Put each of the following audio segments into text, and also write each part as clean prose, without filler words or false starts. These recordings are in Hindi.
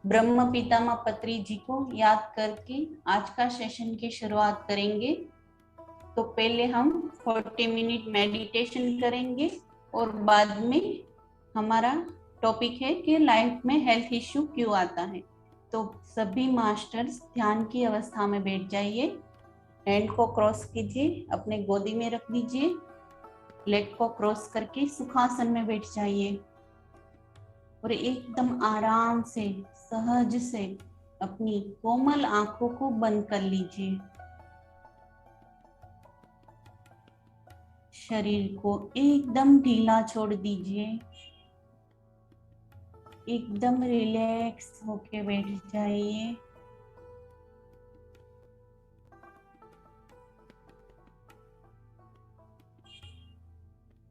ब्रह्म पितामह पत्री जी को याद करके आज का सेशन की शुरुआत करेंगे। तो पहले हम 40 मिनट मेडिटेशन करेंगे और बाद में हमारा टॉपिक है कि लाइफ में हेल्थ इश्यू क्यों आता है। तो सभी मास्टर्स ध्यान की अवस्था में बैठ जाइए। हैंड को क्रॉस कीजिए, अपने गोदी में रख दीजिए। लेग को क्रॉस करके सुखासन में बैठ जाइए और एकदम आराम से सहज से अपनी कोमल आंखों को बंद कर लीजिए। शरीर को एकदम ढीला छोड़ दीजिए। एकदम रिलैक्स होके बैठ जाइए।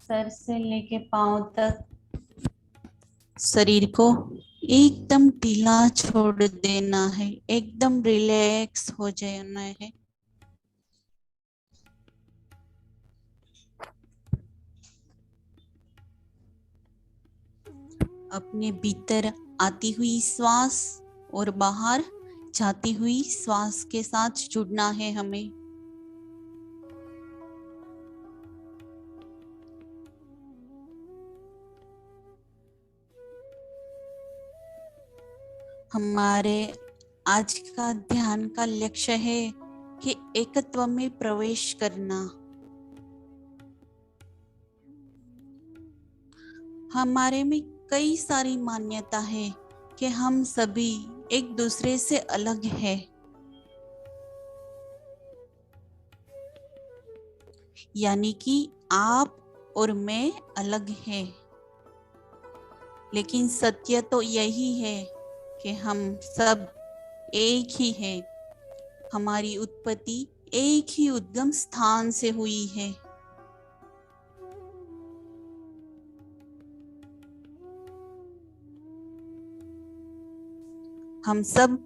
सर से लेके पांव तक शरीर को एकदम ढीला छोड़ देना है, एकदम रिलैक्स हो जाना है। अपने भीतर आती हुई श्वास और बाहर जाती हुई श्वास के साथ जुड़ना है हमें। हमारे आज का ध्यान का लक्ष्य है कि एकत्व में प्रवेश करना। हमारे में कई सारी मान्यता है कि हम सभी एक दूसरे से अलग है, यानी कि आप और मैं अलग है। लेकिन सत्य तो यही है कि हम सब एक ही है। हमारी उत्पत्ति एक ही उद्गम स्थान से हुई है। हम सब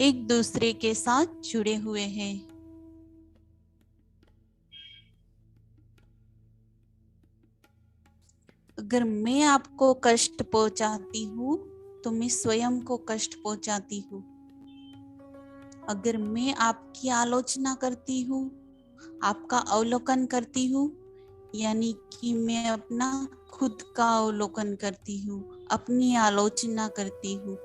एक दूसरे के साथ जुड़े हुए हैं। अगर मैं आपको कष्ट पहुंचाती हूँ तो मैं स्वयं को कष्ट पहुंचाती हूँ। अगर मैं आपकी आलोचना करती हूँ, आपका अवलोकन करती हूँ, यानी कि मैं अपना खुद का अवलोकन करती हूँ, अपनी आलोचना करती हूँ।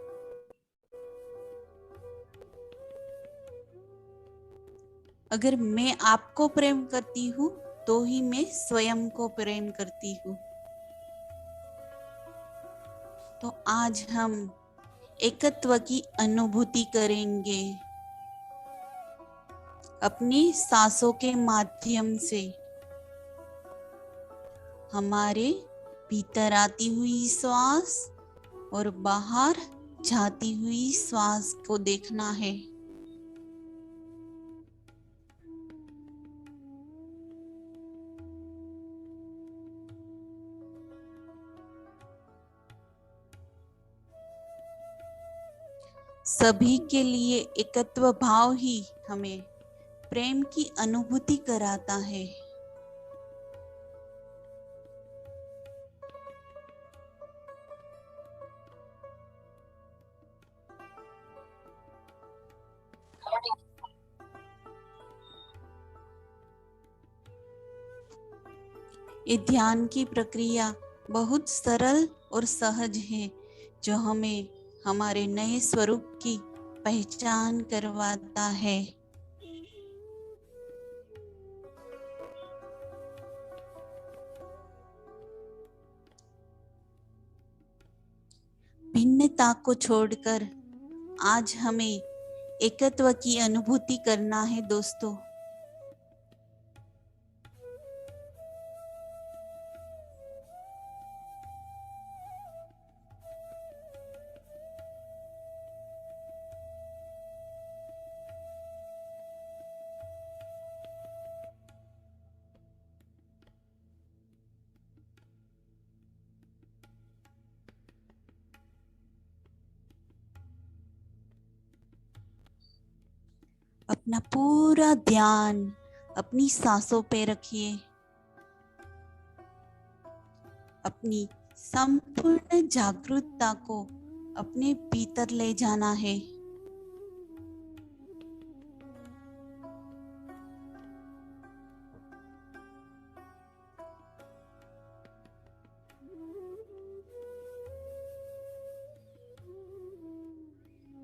अगर मैं आपको प्रेम करती हूँ तो ही मैं स्वयं को प्रेम करती हूँ। तो आज हम एकत्व की अनुभूति करेंगे अपनी सांसों के माध्यम से। हमारे भीतर आती हुई श्वास और बाहर जाती हुई श्वास को देखना है। सभी के लिए एकत्व भाव ही हमें प्रेम की अनुभूति कराता है। ये ध्यान की प्रक्रिया बहुत सरल और सहज है, जो हमें हमारे नए स्वरूप की पहचान करवाता है। भिन्नता को छोड़कर आज हमें एकत्व की अनुभूति करना है दोस्तों। अपना पूरा ध्यान अपनी सांसों पे रखिए। अपनी संपूर्ण जागरूकता को अपने भीतर ले जाना है।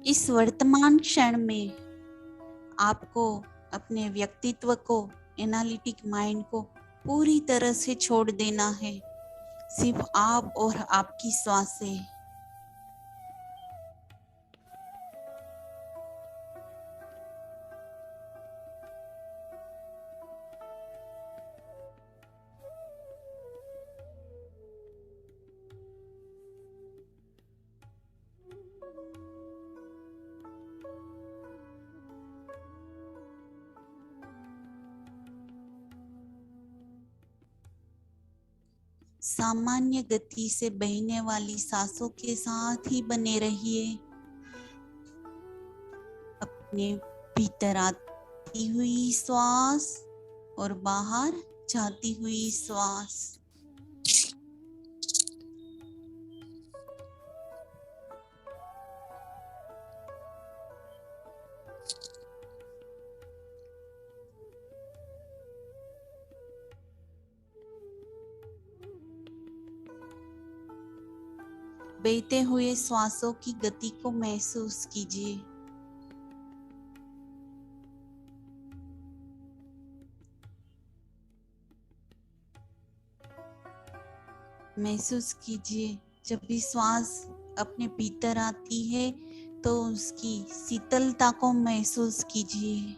इस वर्तमान क्षण में आपको अपने व्यक्तित्व को, एनालिटिक माइंड को पूरी तरह से छोड़ देना है। सिर्फ आप और आपकी श्वासें। सामान्य गति से बहने वाली सांसों के साथ ही बने रहिए। अपने भीतर आती हुई श्वास और बाहर जाती हुई श्वास। बहते हुए श्वासों की गति को महसूस कीजिए। महसूस कीजिए जब भी श्वास अपने भीतर आती है तो उसकी शीतलता को महसूस कीजिए,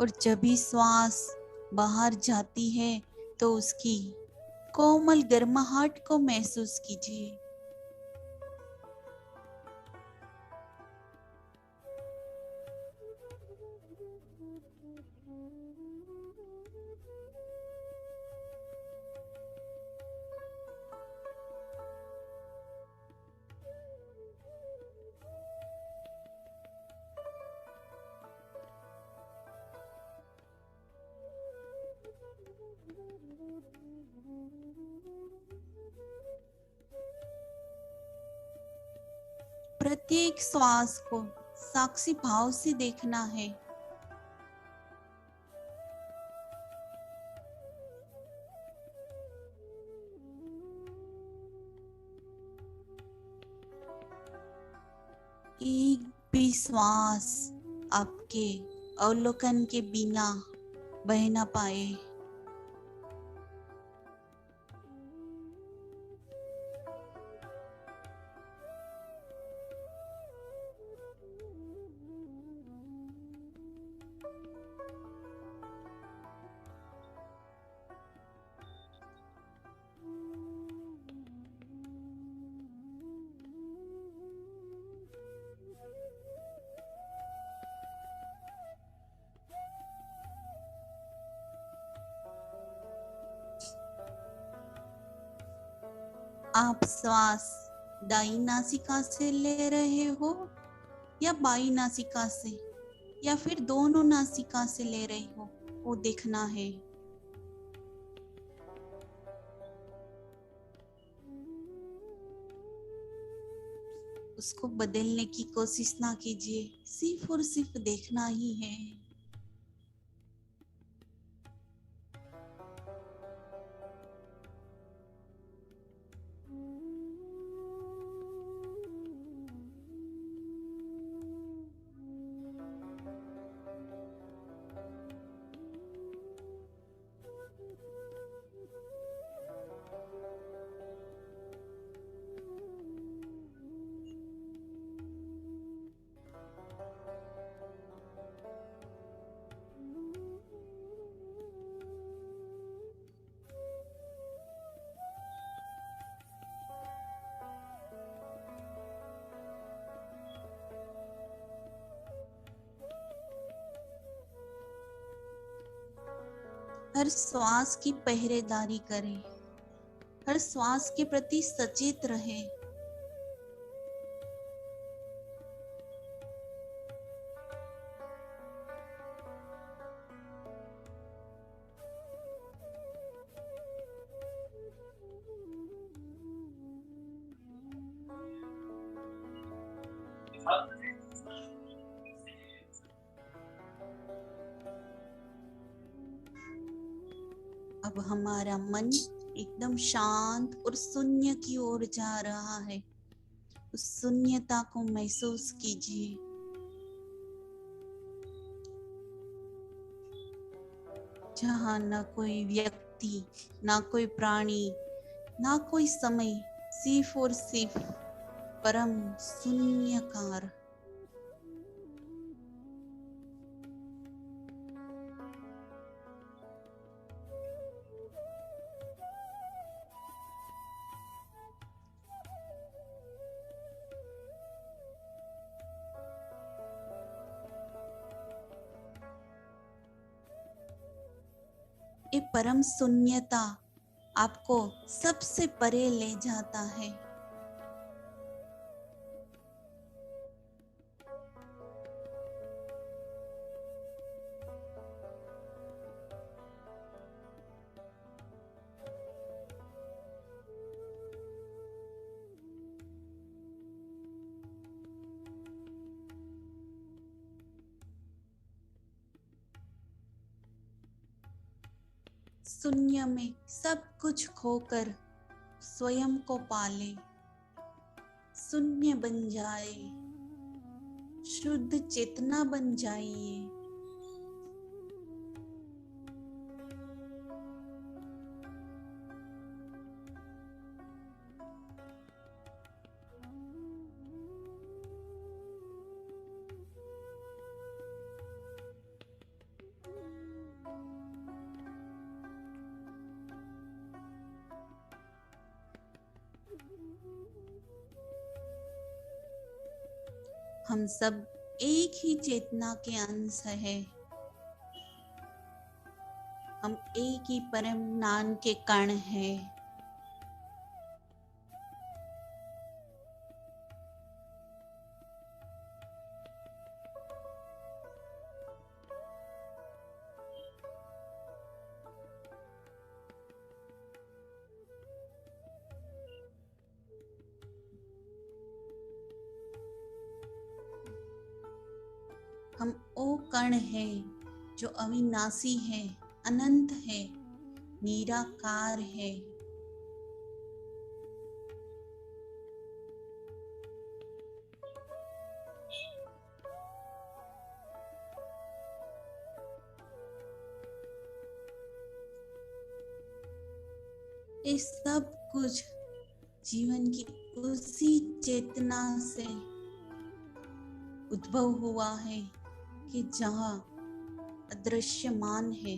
और जब भी श्वास बाहर जाती है तो उसकी कोमल गर्माहट को महसूस कीजिए। प्रत्येक श्वास को साक्षी भाव से देखना है। एक भी श्वास आपके अवलोकन के बिना बह ना पाए। आप श्वास दाई नासिका से ले रहे हो या बाई नासिका से, या फिर दोनों नासिका से ले रहे हो, वो देखना है। उसको बदलने की कोशिश ना कीजिए, सिर्फ और सिर्फ देखना ही है। हर श्वास की पहरेदारी करें, हर श्वास के प्रति सचेत रहें। अब हमारा मन एकदम शांत और शून्य की ओर जा रहा है। उस शून्यता को महसूस कीजिए। जहाँ ना कोई व्यक्ति, ना कोई प्राणी, ना कोई समय, सिर्फ और सिर्फ परम शून्यकार। ये परम शून्यता आपको सबसे परे ले जाता है। शून्य में सब कुछ खोकर स्वयं को पाले, शून्य बन जाए, शुद्ध चेतना बन जाइए। हम सब एक ही चेतना के अंश है। हम एक ही परम ज्ञान के कण हैं। हम वो कण है जो अविनाशी है, अनंत है, निराकार है। ये सब कुछ जीवन की उसी चेतना से उद्भव हुआ है कि जहाँ अदृश्यमान है।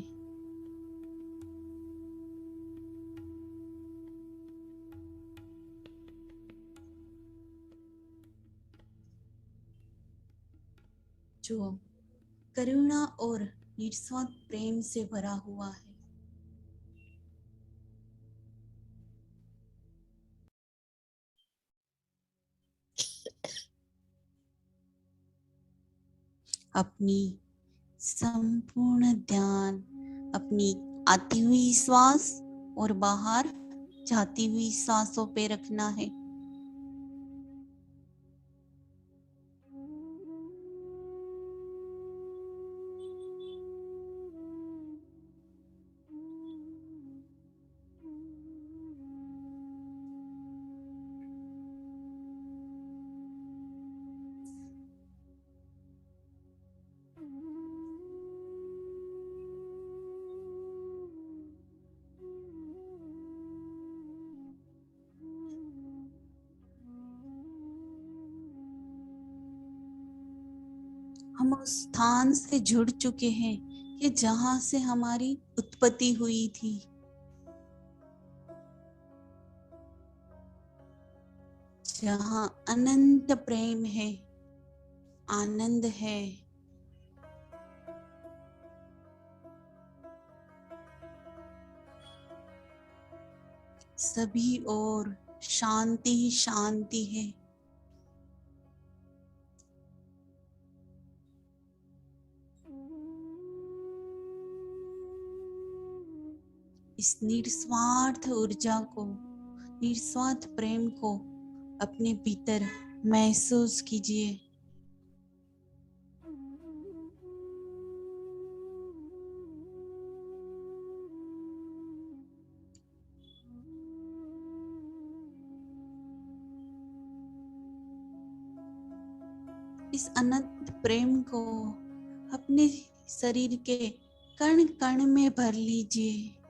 जो करुणा और निस्वार्थ प्रेम से भरा हुआ है। अपनी संपूर्ण ध्यान अपनी आती हुई श्वास और बाहर जाती हुई सांसों पे रखना है। हम उस स्थान से जुड़ चुके हैं कि जहां से हमारी उत्पत्ति हुई थी। जहां अनंत प्रेम है, आनंद है, सभी और शांति ही शांति है। इस निस्वार्थ ऊर्जा को, निस्वार्थ प्रेम को अपने भीतर महसूस कीजिए। इस अनंत प्रेम को अपने शरीर के कण कण में भर लीजिए।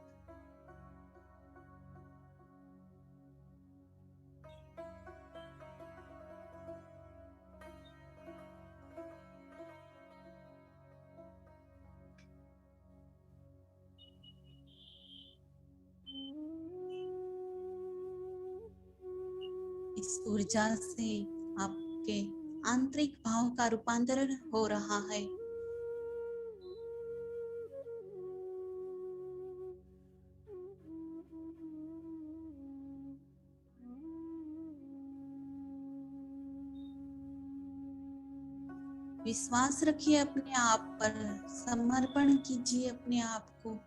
इस ऊर्जा से आपके आंतरिक भाव का रूपांतरण हो रहा है। विश्वास रखिए अपने आप पर, समर्पण कीजिए अपने आप को।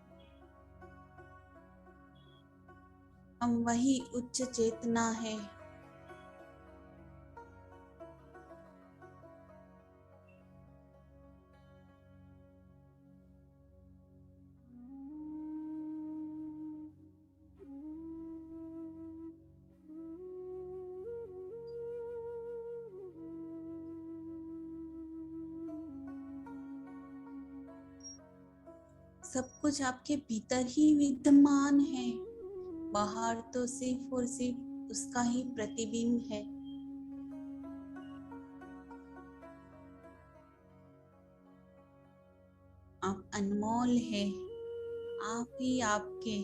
हम वही उच्च चेतना है। सब कुछ आपके भीतर ही विद्यमान है, बाहर तो सिर्फ और सिर्फ उसका ही प्रतिबिंब है। आप अनमोल है, आप ही आपके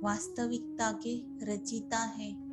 वास्तविकता के रचयिता है।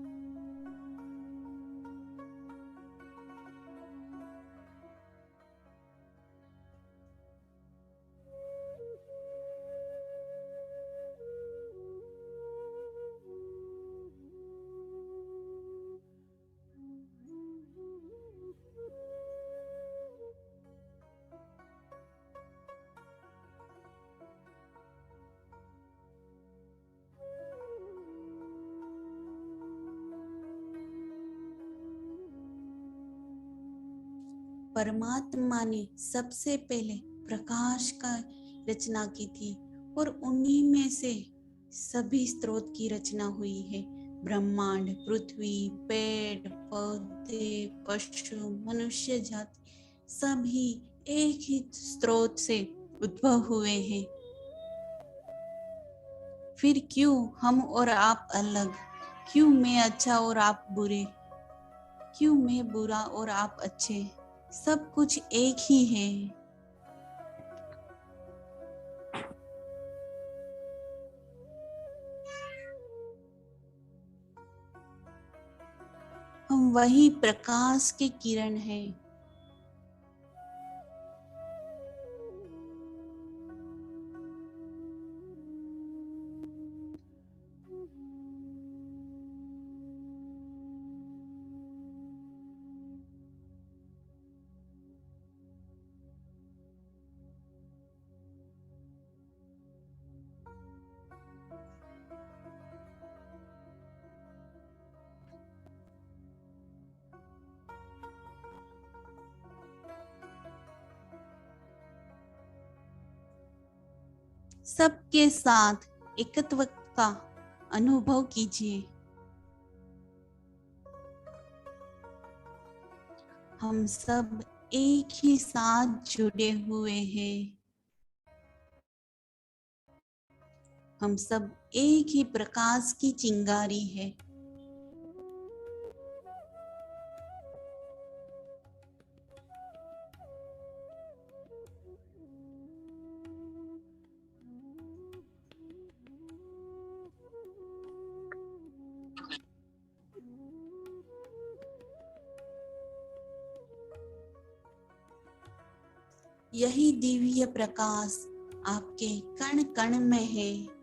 परमात्मा ने सबसे पहले प्रकाश का रचना की थी और उन्हीं में से सभी स्रोत की रचना हुई है। ब्रह्मांड, पृथ्वी, पेड़ पौधे, पशु, मनुष्य जाति सभी एक ही स्रोत से उद्भव हुए हैं। फिर क्यों हम और आप अलग? क्यों मैं अच्छा और आप बुरे? क्यों मैं बुरा और आप अच्छे? सब कुछ एक ही है। हम वही प्रकाश के किरण हैं। सबके साथ एकत्व का अनुभव कीजिए। हम सब एक ही साथ जुड़े हुए हैं। हम सब एक ही प्रकाश की चिंगारी है। यही दिव्य प्रकाश आपके कण कण में है।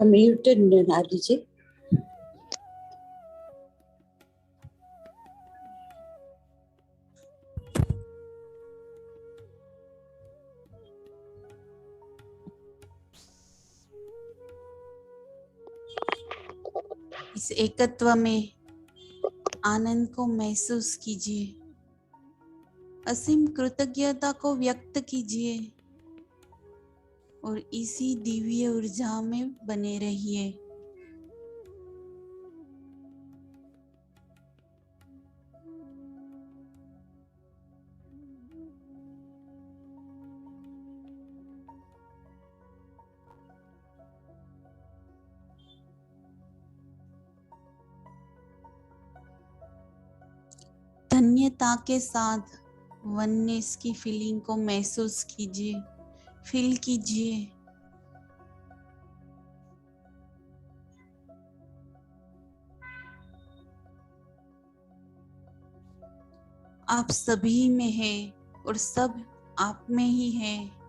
Muted, Nadi ji. इस एकत्व में आनंद को महसूस कीजिए, असीम कृतज्ञता को व्यक्त कीजिए और इसी दिव्य ऊर्जा में बने रहिए। धन्यता के साथ वननेस की फीलिंग को महसूस कीजिए, फील कीजिए। आप सभी में है और सब आप में ही है।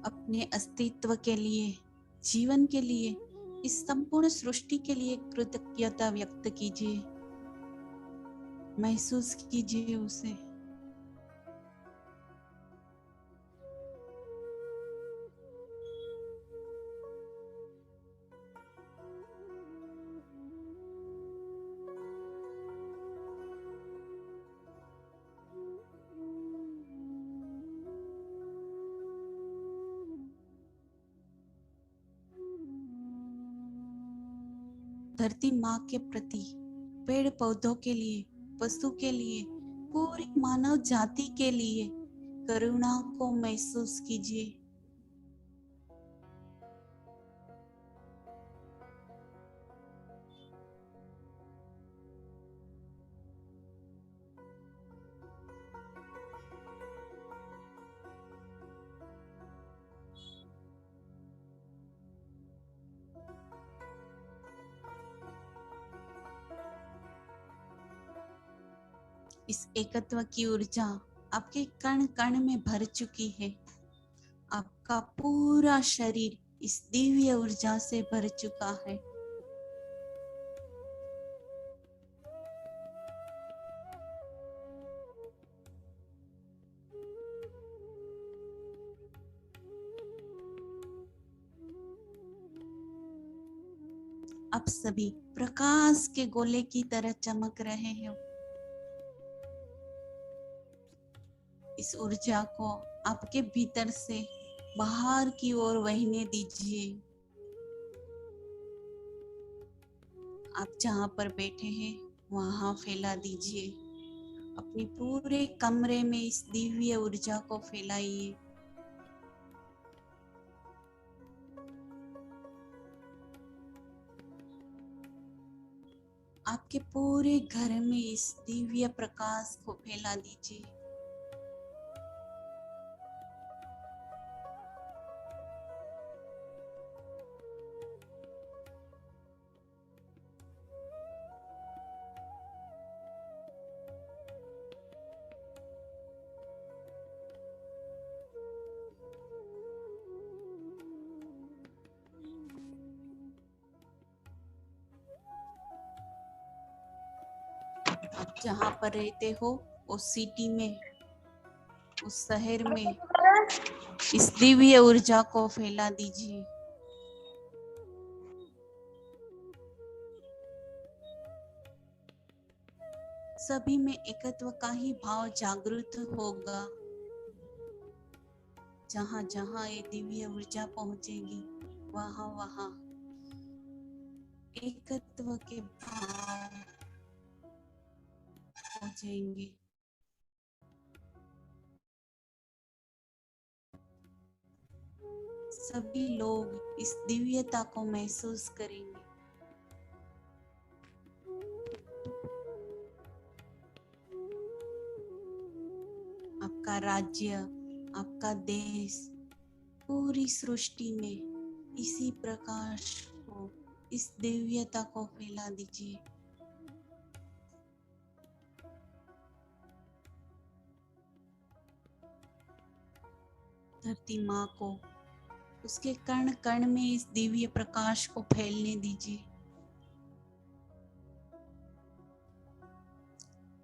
अपने अस्तित्व के लिए, जीवन के लिए, इस संपूर्ण सृष्टि के लिए कृतज्ञता व्यक्त कीजिए, महसूस कीजिए उसे। धरती माँ के प्रति, पेड़ पौधों के लिए, पशु के लिए, पूरी मानव जाति के लिए करुणा को महसूस कीजिए। इस एकत्व की ऊर्जा आपके कण कण में भर चुकी है। आपका पूरा शरीर इस दिव्य ऊर्जा से भर चुका है। आप सभी प्रकाश के गोले की तरह चमक रहे हो। इस ऊर्जा को आपके भीतर से बाहर की ओर बहने दीजिए। आप जहां पर बैठे हैं वहां फैला दीजिए। अपने पूरे कमरे में इस दिव्य ऊर्जा को फैलाइए। आपके पूरे घर में इस दिव्य प्रकाश को फैला दीजिए। आप जहां पर रहते हो उस सिटी में, उस शहर में इस दिव्य ऊर्जा को फैला दीजिए। सभी में एकत्व का ही भाव जागृत होगा। जहां जहां ये दिव्य ऊर्जा पहुंचेगी वहां वहां एकत्व के भाव हो जाएंगे। सभी लोग इस दिव्यता को महसूस करेंगे। आपका राज्य, आपका देश, पूरी सृष्टि में इसी प्रकाश को, इस दिव्यता को फैला दीजिए। धरती माँ को, उसके कण कण में इस दिव्य प्रकाश को फैलने दीजिए।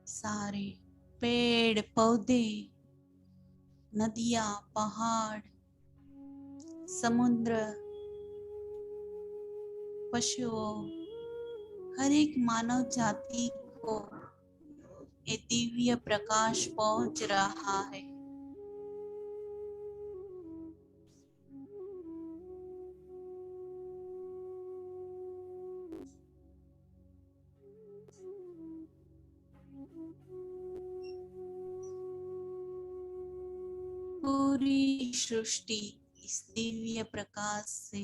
सारे पेड़ पौधे, नदियां, पहाड़, समुद्र, पशुओं, हर एक मानव जाति को ये दिव्य प्रकाश पहुंच रहा है। पूरी सृष्टि इस दिव्य प्रकाश से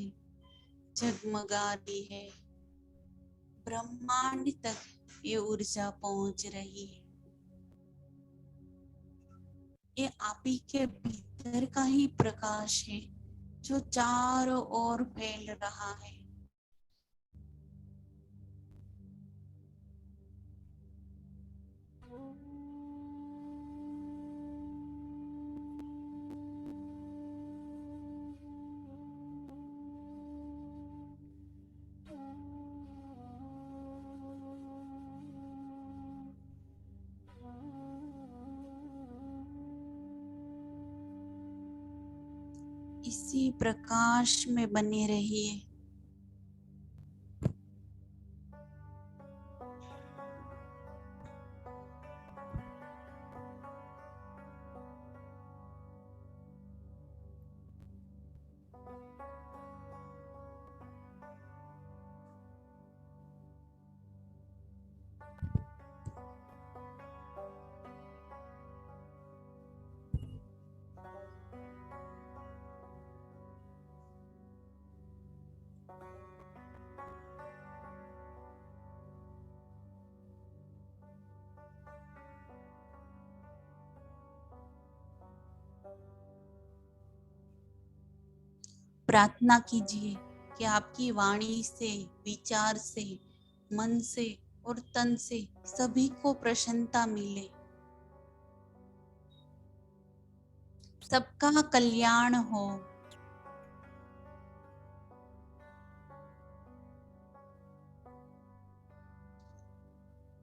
जगमगा रही है। ब्रह्मांड तक ये ऊर्जा पहुंच रही है। ये आप ही के भीतर का ही प्रकाश है जो चारों ओर फैल रहा है। इसी प्रकाश में बने रहिए। प्रार्थना कीजिए कि आपकी वाणी से, विचार से, मन से और तन से सभी को प्रसन्नता मिले, सबका कल्याण हो।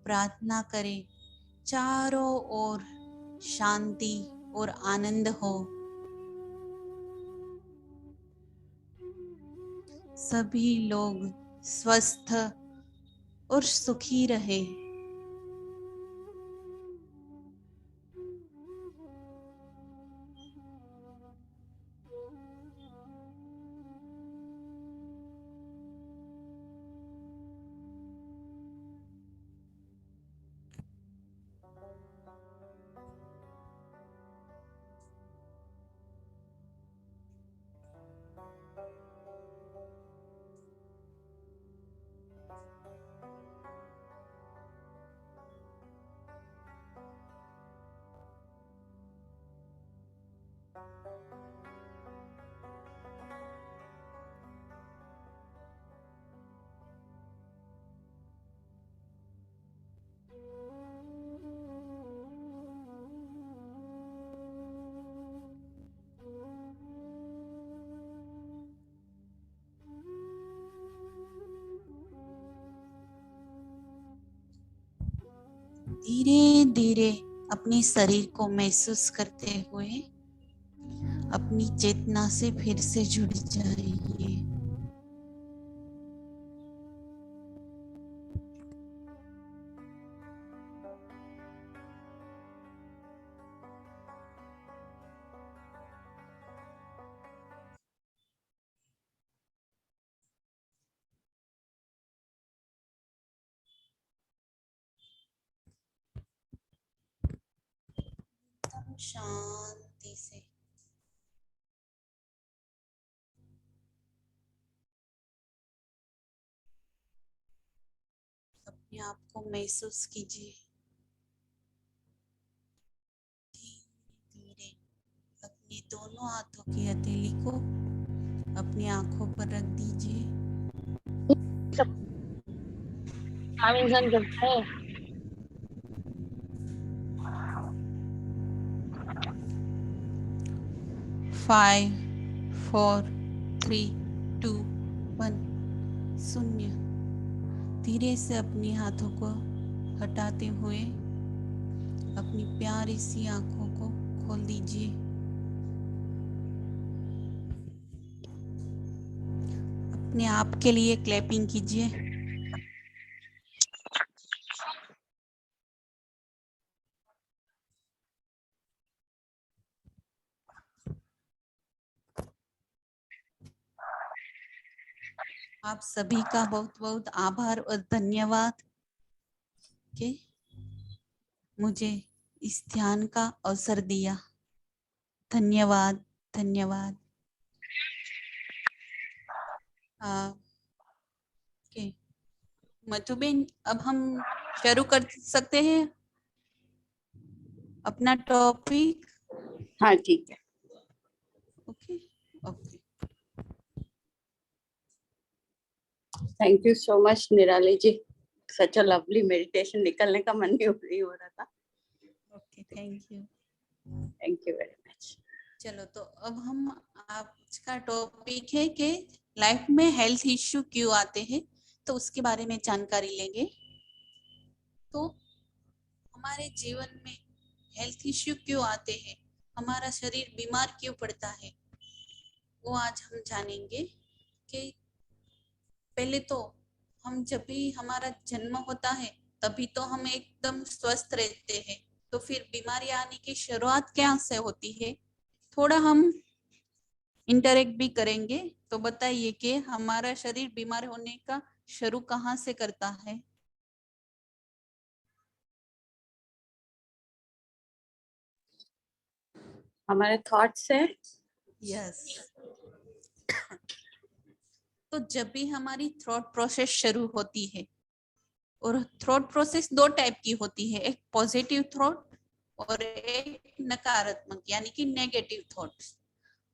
प्रार्थना करें, चारों ओर शांति और आनंद हो। सभी लोग स्वस्थ और सुखी रहे। धीरे धीरे अपने शरीर को महसूस करते हुए अपनी चेतना से फिर से जुड़ जाइए। शांति से। अपने आप को महसूस कीजिए। धीरे धीरे अपने दोनों हाथों की हथेली को अपनी आंखों पर रख दीजिए। काम इंसान करता है। 5 4 3 2 1 शून्य। धीरे से अपने हाथों को हटाते हुए अपनी प्यारी सी आंखों को खोल दीजिए। अपने आप के लिए क्लैपिंग कीजिए। आप सभी का बहुत बहुत आभार और धन्यवाद कि मुझे इस ध्यान का अवसर दिया। धन्यवाद धन्यवाद। ओके मधुबेन, अब हम शुरू कर सकते हैं अपना टॉपिक। हाँ ठीक है। Okay okay. Thank you so much निराली जी, सच अ लवली मेडिटेशन। निकलने का मन नहीं हो रहा था। Okay thank you. Thank you very much. चलो तो अब हम आज का टॉपिक है कि लाइफ में हेल्थ इश्यू क्यों आते हैं, तो उसके बारे में जानकारी लेंगे। तो हमारे जीवन में हेल्थ इश्यू क्यों आते हैं, हमारा शरीर बीमार क्यों पड़ता है, वो आज हम जानेंगे। कि पहले तो हम जब भी हमारा जन्म होता है तभी तो हम एकदम स्वस्थ रहते हैं, तो फिर बीमारी आने की शुरुआत क्या से होती है, थोड़ा हम इंटरेक्ट भी करेंगे। तो बताइए कि हमारा शरीर बीमार होने का शुरू कहाँ से करता है। हमारे थॉट्स है। यस। तो जब भी हमारी थॉट प्रोसेस शुरू होती है, और थॉट प्रोसेस दो टाइप की होती है, एक पॉजिटिव थॉट और एक नकारात्मक यानी कि नेगेटिव थॉट्स।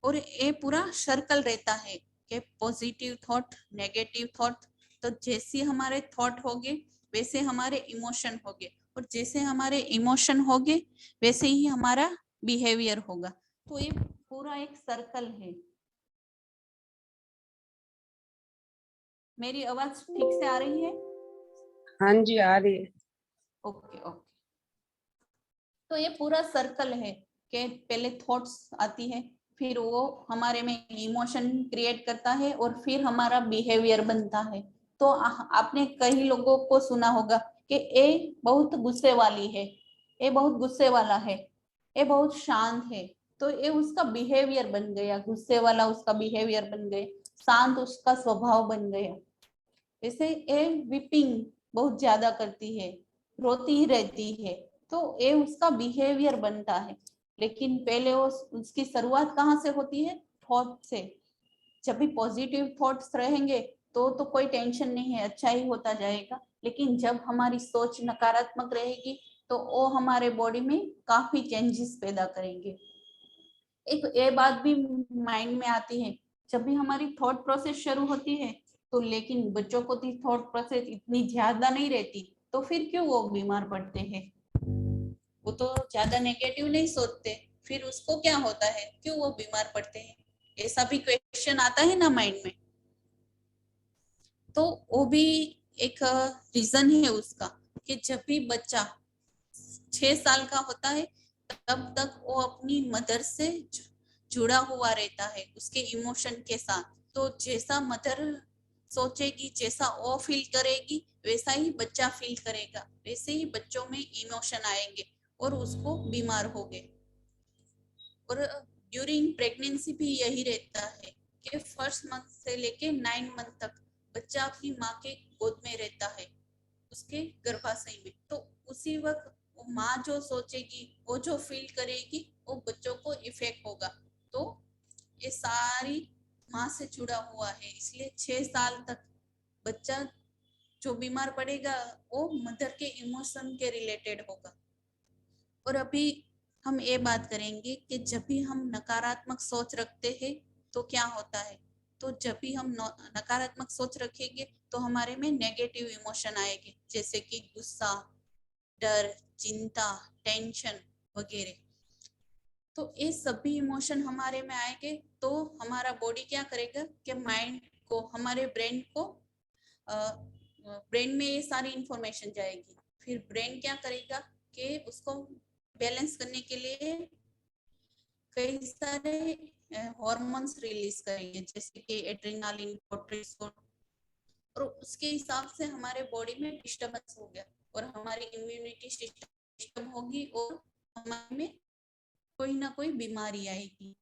और ये पूरा सर्कल रहता है कि पॉजिटिव थॉट नेगेटिव थॉट। तो जैसे हमारे थॉट होंगे वैसे हमारे इमोशन होंगे, और जैसे हमारे इमोशन होंगे वैसे ही हमारा बिहेवियर होगा। तो ये पूरा एक सर्कल है। मेरी आवाज ठीक से आ रही है? हाँ जी आ रही है। Okay okay. तो ये पूरा सर्कल है कि पहले थॉट्स आती है, फिर वो हमारे में इमोशन क्रिएट करता है, और फिर हमारा बिहेवियर बनता है। तो आपने कई लोगों को सुना होगा कि ये बहुत गुस्से वाली है, ये बहुत गुस्से वाला है, ये बहुत शांत है। तो ये उसका बिहेवियर बन गया, गुस्से वाला उसका बिहेवियर बन गया, शांत उसका स्वभाव बन गया। जैसे ये वीपिंग बहुत ज्यादा करती है, रोती ही रहती है, तो ये उसका बिहेवियर बनता है। लेकिन पहले वो उसकी शुरुआत कहाँ से होती है? थॉट से। जब भी पॉजिटिव थॉट्स रहेंगे तो कोई टेंशन नहीं है, अच्छा ही होता जाएगा। लेकिन जब हमारी सोच नकारात्मक रहेगी तो वो हमारे बॉडी में काफी चेंजेस पैदा करेंगे। एक ये बात भी माइंड में आती है, जब भी हमारी थॉट प्रोसेस शुरू होती है तो, लेकिन बच्चों को तो थॉट प्रोसेस इतनी ज्यादा नहीं रहती, तो फिर क्यों वो बीमार पड़ते हैं? वो तो ज्यादा नेगेटिव नहीं सोचते, फिर उसको क्या होता है, क्यों वो बीमार पड़ते हैं? ऐसा भी क्वेश्चन आता है ना माइंड में। तो वो भी एक रीजन है उसका, कि जब भी बच्चा 6 साल का होता है तब तक वो अपनी मदर से जुड़ा हुआ रहता है, उसके इमोशन के साथ। तो जैसा मदर सोचेगी, जैसा वो फील करेगी, वैसा ही बच्चा फील करेगा, वैसे ही बच्चों में इमोशन आएंगे और उसको बीमार होंगे। और ड्यूरिंग प्रेगनेंसी भी यही रहता है कि फर्स्ट मंथ से लेके 9 मंथ तक बच्चा अपनी माँ के गोद में रहता है, उसके गर्भाशय में। तो उसी वक्त वो माँ जो सोचेगी, वो जो फील करेगी, वो बच्चों को इफेक्ट होगा। तो ये सारी माँ से जुड़ा हुआ है, इसलिए 6 साल तक बच्चा जो बीमार पड़ेगा वो मदर के इमोशन के रिलेटेड होगा। और अभी हम ये बात करेंगे कि जब भी हम नकारात्मक सोच रखते हैं तो क्या होता है। तो जब भी हम नकारात्मक सोच रखेंगे तो हमारे में नेगेटिव इमोशन आएंगे, जैसे कि गुस्सा, डर, चिंता, टेंशन वगैरह। तो ये सभी इमोशन हमारे में आएंगे तो हमारा बॉडी क्या करेगा कि माइंड को, हमारे ब्रेन को, ब्रेन में ये सारी इंफॉर्मेशन जाएगी। फिर ब्रेन क्या करेगा कि उसको बैलेंस करने के लिए कई सारे हार्मोन्स रिलीज करेंगे, जैसे कि एड्रेनालिन, कोर्टिसोल। और उसके हिसाब से हमारे बॉडी में डिस्टर्बेंस हो गया और हमारी इम्यूनिटी सिस्टम होगी और हमारे में कोई ना कोई बीमारी आएगी।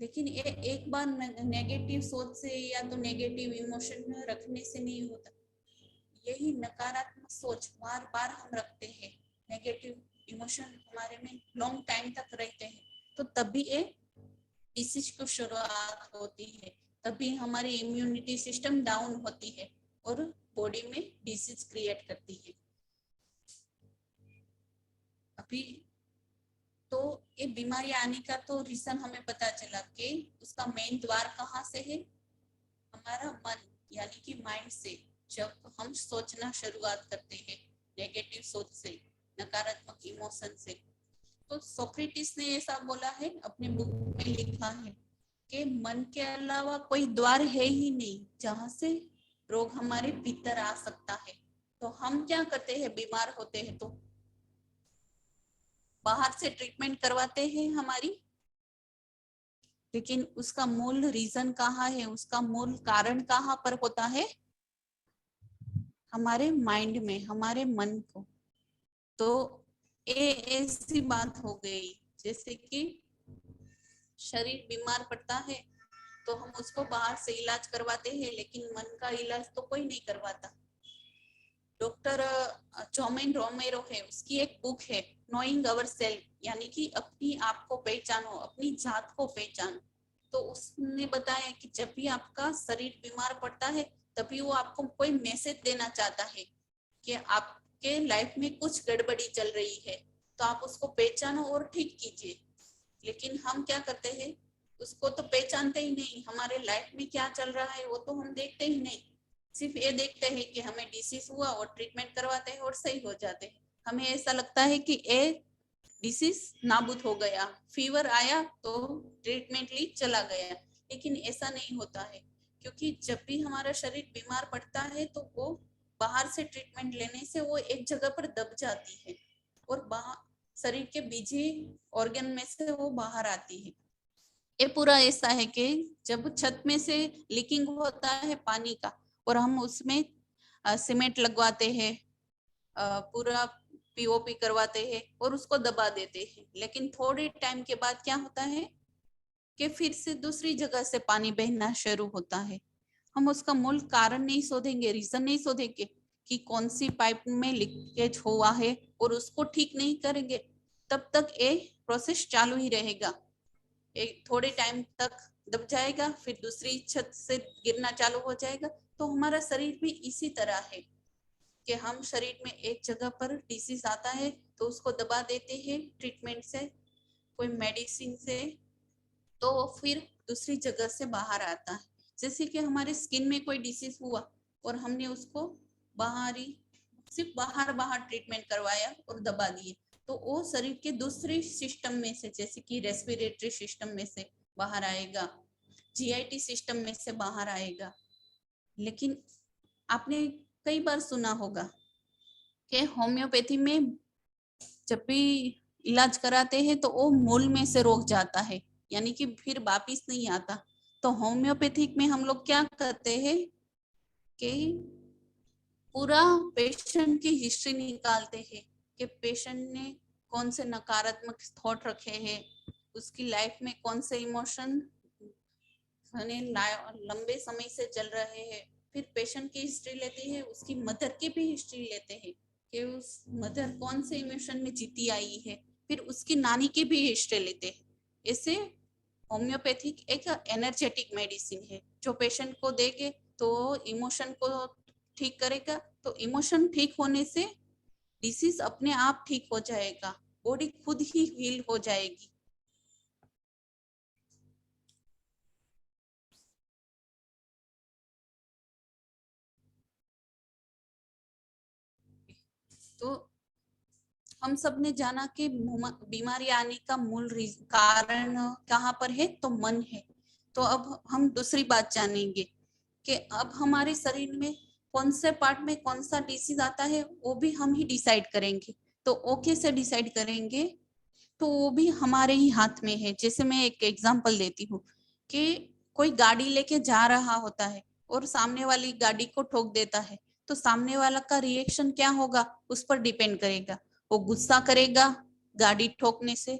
लेकिन ये एक बार नेगेटिव सोच से या तो नेगेटिव इमोशन रखने से नहीं होता। यही नकारात्मक सोच बार बार हम रखते हैं, नेगेटिव इमोशन हमारे में लॉन्ग टाइम तक रहते हैं, तो तभी ये डिसीज की शुरुआत होती है, तभी हमारी इम्यूनिटी सिस्टम डाउन होती है और बॉडी में डिसीज क्रिएट करती है। अभी तो ये बीमारी आने का तो रीजन हमें पता चला कि उसका मेन द्वार कहाँ से है, हमारा मन यानी कि माइंड से। जब हम सोचना शुरुआत करते हैं नेगेटिव सोच से, नकारात्मक इमोशन से। तो सोक्रेटिस ने ऐसा बोला है, अपने बुक में लिखा है कि मन के अलावा कोई द्वार है ही नहीं जहां से रोग हमारे भीतर आ सकता है। तो हम क्या करते हैं, बीमार होते हैं तो बाहर से ट्रीटमेंट करवाते हैं हमारी, लेकिन उसका मूल रीजन कहाँ है, उसका मूल कारण कहाँ पर होता है, हमारे माइंड में, हमारे मन को। तो ये ऐसी बात हो गई जैसे कि शरीर बीमार पड़ता है तो हम उसको बाहर से इलाज करवाते हैं, लेकिन मन का इलाज तो कोई नहीं करवाता। डॉक्टर जोमेन रोमेरो है, उसकी एक बुक है नोइंग अवर सेल्फ, यानी कि अपनी आप को पहचानो, अपनी जात को पहचानो। तो उसने बताया कि जब भी आपका शरीर बीमार पड़ता है तभी वो आपको कोई मैसेज देना चाहता है कि आपके लाइफ में कुछ गड़बड़ी चल रही है, तो आप उसको पहचानो और ठीक कीजिए। लेकिन हम क्या करते हैं, उसको तो पहचानते ही नहीं, हमारे लाइफ में क्या चल रहा है वो तो हम देखते ही नहीं। सिर्फ ये देखते हैं कि हमें डिसीज हुआ और ट्रीटमेंट करवाते हैं और सही हो जाते हैं। हमें ऐसा लगता है कि ये डिसीज नाबूद हो गया, फीवर आया तो ट्रीटमेंट ली चला गया, लेकिन ऐसा नहीं होता है। क्योंकि जब भी हमारा शरीर बीमार पड़ता है तो वो बाहर से ट्रीटमेंट लेने से वो एक जगह पर दब जाती है और बाहर शरीर के बीजी ऑर्गन में से वो बाहर आती है। ये पूरा ऐसा है कि जब छत में से लीकिंग होता है पानी का और हम उसमें सीमेंट लगवाते हैं, पूरा पीओपी करवाते हैं और उसको दबा देते हैं, लेकिन थोड़े टाइम के बाद क्या होता है कि फिर से दूसरी जगह से पानी बहना शुरू होता है। हम उसका मूल कारण नहीं शोधेंगे, रीजन नहीं शोधेंगे कि कौन सी पाइप में लीकेज हुआ है और उसको ठीक नहीं करेंगे, तब तक ये प्रोसेस चालू ही रहेगा। एक थोड़े टाइम तक दब जाएगा, फिर दूसरी छत से गिरना चालू हो जाएगा। तो हमारा शरीर भी इसी तरह है कि हम शरीर में एक जगह पर डिसीज आता है तो उसको दबा देते हैं ट्रीटमेंट से, कोई मेडिसिन से, तो वो फिर दूसरी जगह से बाहर आता है। जैसे कि हमारे स्किन में कोई डिसीज हुआ और हमने उसको बाहरी, सिर्फ बाहर बाहर ट्रीटमेंट करवाया और दबा दिए, तो वो शरीर के दूसरे सिस्टम में से, जैसे कि रेस्पिरेटरी सिस्टम में से बाहर आएगा, जीआईटी सिस्टम में से बाहर आएगा। लेकिन आपने कई बार सुना होगा कि होम्योपैथी में जब भी इलाज कराते हैं तो वो मूल में से रोक जाता है, यानी कि फिर वापिस नहीं आता। तो होम्योपैथिक में हम लोग क्या करते हैं कि पूरा पेशेंट की हिस्ट्री निकालते हैं कि पेशेंट ने कौन से नकारात्मक थॉट रखे हैं, उसकी लाइफ में कौन से इमोशन लंबे समय से चल रहे हैं। फिर पेशेंट की हिस्ट्री लेते हैं, उसकी मदर की भी हिस्ट्री लेते हैं कि उस मदर कौन से इमोशन में जीती आई है, फिर उसकी नानी की भी हिस्ट्री लेते हैं। ऐसे होम्योपैथिक एक एनर्जेटिक मेडिसिन है जो पेशेंट को देंगे तो इमोशन को ठीक करेगा, तो इमोशन ठीक होने से डिसीज अपने आप ठीक हो जाएगा, बॉडी खुद ही हील हो जाएगी। तो हम सब ने जाना कि बीमारी आने का मूल कारण कहाँ पर है, तो मन है। तो अब हम दूसरी बात जानेंगे कि अब हमारे शरीर में कौन से पार्ट में कौन सा डिसीज आता है, वो भी हम ही डिसाइड करेंगे। तो वो कैसे डिसाइड करेंगे, तो वो भी हमारे ही हाथ में है। जैसे मैं एक एग्जांपल देती हूँ कि कोई गाड़ी लेके जा रहा होता है और सामने वाली गाड़ी को ठोक देता है, तो सामने वाला का रिएक्शन क्या होगा उस पर डिपेंड करेगा। वो गुस्सा करेगा गाड़ी ठोकने से,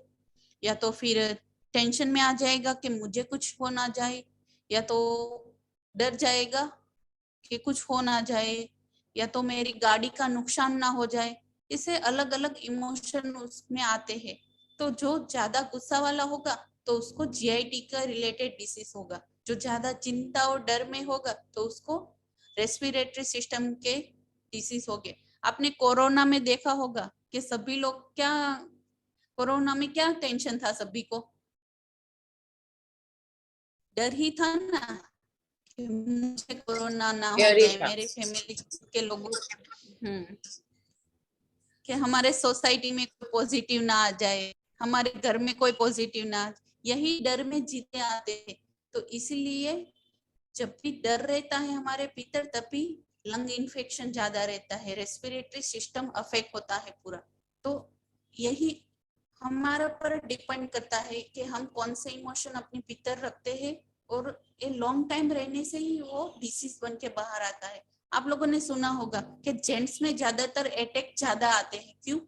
या तो फिर टेंशन में आ जाएगा कि मुझे कुछ हो ना जाए, या तो डर जाएगा कि कुछ हो ना जाए, या तो मेरी गाड़ी का नुकसान ना हो जाए। इसे अलग अलग इमोशन उसमें आते हैं। तो जो ज्यादा गुस्सा वाला होगा तो उसको जीआईटी का रिलेटेड डिसीज होगा, जो ज्यादा चिंता और डर में होगा तो उसको रेस्पिरेटरी सिस्टम के डिसीज हो गए। आपने कोरोना में देखा होगा कि सभी लोग क्या, कोरोना में क्या टेंशन था सभी को, डर ही था ना कि मुझे कोरोना ना हो जाए, मेरे फैमिली के लोगों कि हमारे सोसाइटी में कोई पॉजिटिव ना आ जाए, हमारे घर में कोई पॉजिटिव ना आ जाए, यही डर में जीते आते हैं। तो इसलिए जब भी डर रहता है हमारे भीतर, तभी लंग इन्फेक्शन ज्यादा रहता है, रेस्पिरेटरी सिस्टम अफेक्ट होता है पूरा। तो यही हमारे पर डिपेंड करता है कि हम कौन से इमोशन अपने भीतर रखते हैं, और ये लॉन्ग टाइम रहने से ही वो डिसीज बन के बाहर आता है। आप लोगों ने सुना होगा कि जेंट्स में ज्यादातर अटैक ज्यादा आते हैं, क्यों?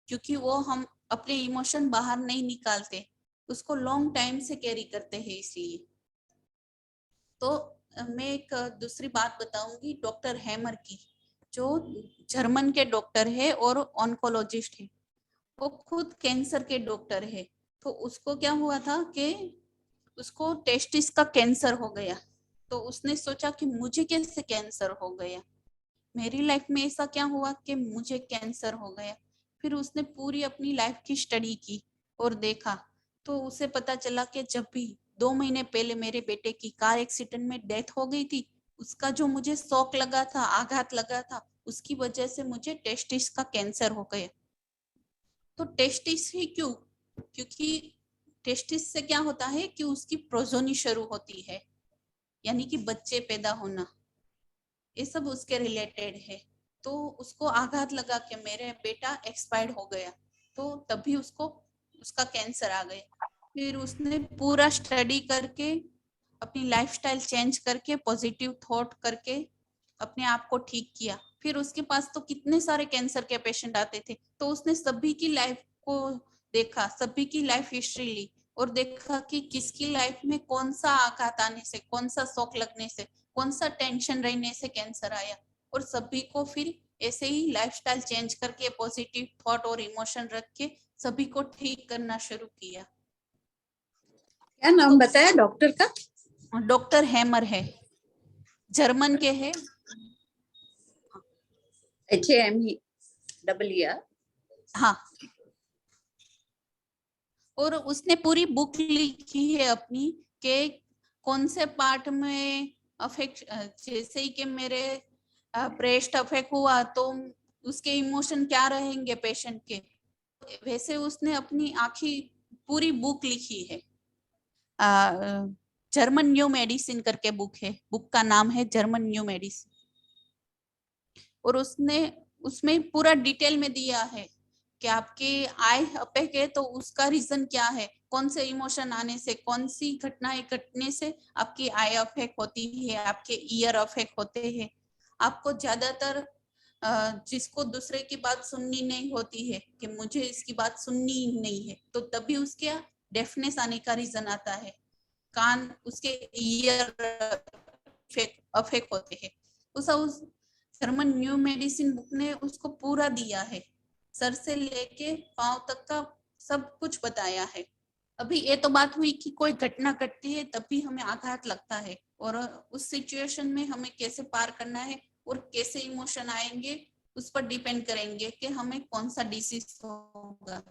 क्योंकि वो हम अपने इमोशन बाहर नहीं निकालते, उसको लॉन्ग टाइम से कैरी करते हैं, इसलिए। तो मैं एक दूसरी बात बताऊंगी डॉक्टर हैमर की, जो जर्मन के डॉक्टर है और ऑन्कोलॉजिस्ट है। वो खुद कैंसर के डॉक्टर है। तो उसको क्या हुआ था कि उसको टेस्टिस का कैंसर हो गया। तो उसने सोचा कि मुझे कैसे कैंसर हो गया, मेरी लाइफ में ऐसा क्या हुआ कि मुझे कैंसर हो गया। फिर उसने पूरी अपनी लाइफ की स्टडी की और देखा, तो उसे पता चला कि जब भी 2 महीने पहले मेरे बेटे की कार एक्सीडेंट में डेथ हो गई थी, उसका जो मुझे शॉक लगा था, आघात लगा था, उसकी वजह से मुझे टेस्टिस का कैंसर हो गया। तो टेस्टिस ही क्यों? क्योंकि टेस्टिस से क्या होता है कि उसकी प्रोजोनी शुरू होती है, यानी कि बच्चे पैदा होना, ये सब उसके रिलेटेड है। तो उसको आघात लगा कि मेरे बेटा एक्सपायर्ड हो गया, तो तभी उसको उसका कैंसर आ गया। फिर उसने पूरा स्टडी करके, अपनी लाइफस्टाइल चेंज करके, पॉजिटिव थॉट करके अपने आप को ठीक किया। फिर उसके पास तो कितने सारे कैंसर के पेशेंट आते थे, तो उसने सभी की लाइफ को देखा, सभी की लाइफ हिस्ट्री ली और देखा कि किसकी लाइफ में कौन सा आघात आने से, कौन सा शॉक लगने से, कौन सा टेंशन रहने से कैंसर आया। और सभी को फिर ऐसे ही लाइफस्टाइल चेंज करके, पॉजिटिव थॉट और इमोशन रख के सभी को ठीक करना शुरू किया। क्या नाम बताया डॉक्टर का? डॉक्टर हैमर है, जर्मन के है। HAMER। हाँ, और उसने पूरी बुक लिखी है अपनी के कौन से पार्ट में अफेक्ट, जैसे ही कि मेरे ब्रेस्ट अफेक्ट हुआ तो उसके इमोशन क्या रहेंगे पेशेंट के, वैसे उसने अपनी आखी पूरी बुक लिखी है। जर्मन न्यू मेडिसिन करके बुक है, बुक का नाम है जर्मन न्यू मेडिसिन। और उसने उसमें पूरा डिटेल में दिया है कि आपके आई अफेक्ट है तो उसका रीजन क्या है, कौन से इमोशन आने से, कौन सी घटनाएं घटने से आपकी आई अफेक्ट होती है, आपके ईयर अफेक्ट होते हैं। आपको ज्यादातर जिसको दूसरे की बात सुननी नहीं होती है कि मुझे इसकी बात सुननी ही नहीं है, तो तभी उसके डेफनेस आने का रीजन आता है, कान उसके ईयर अफेक्ट होते हैं। उस जर्मन न्यू मेडिसिन बुक ने उसको पूरा दिया है, सर से लेके पांव तक का सब कुछ बताया है। अभी ये तो बात हुई कि कोई घटना घटती है तब भी हमें आघात लगता है, और उस सिचुएशन में हमें कैसे पार करना है और कैसे इमोशन आएंगे उस पर डिपेंड करेंगे कि हमें कौन सा डिसीज होगा।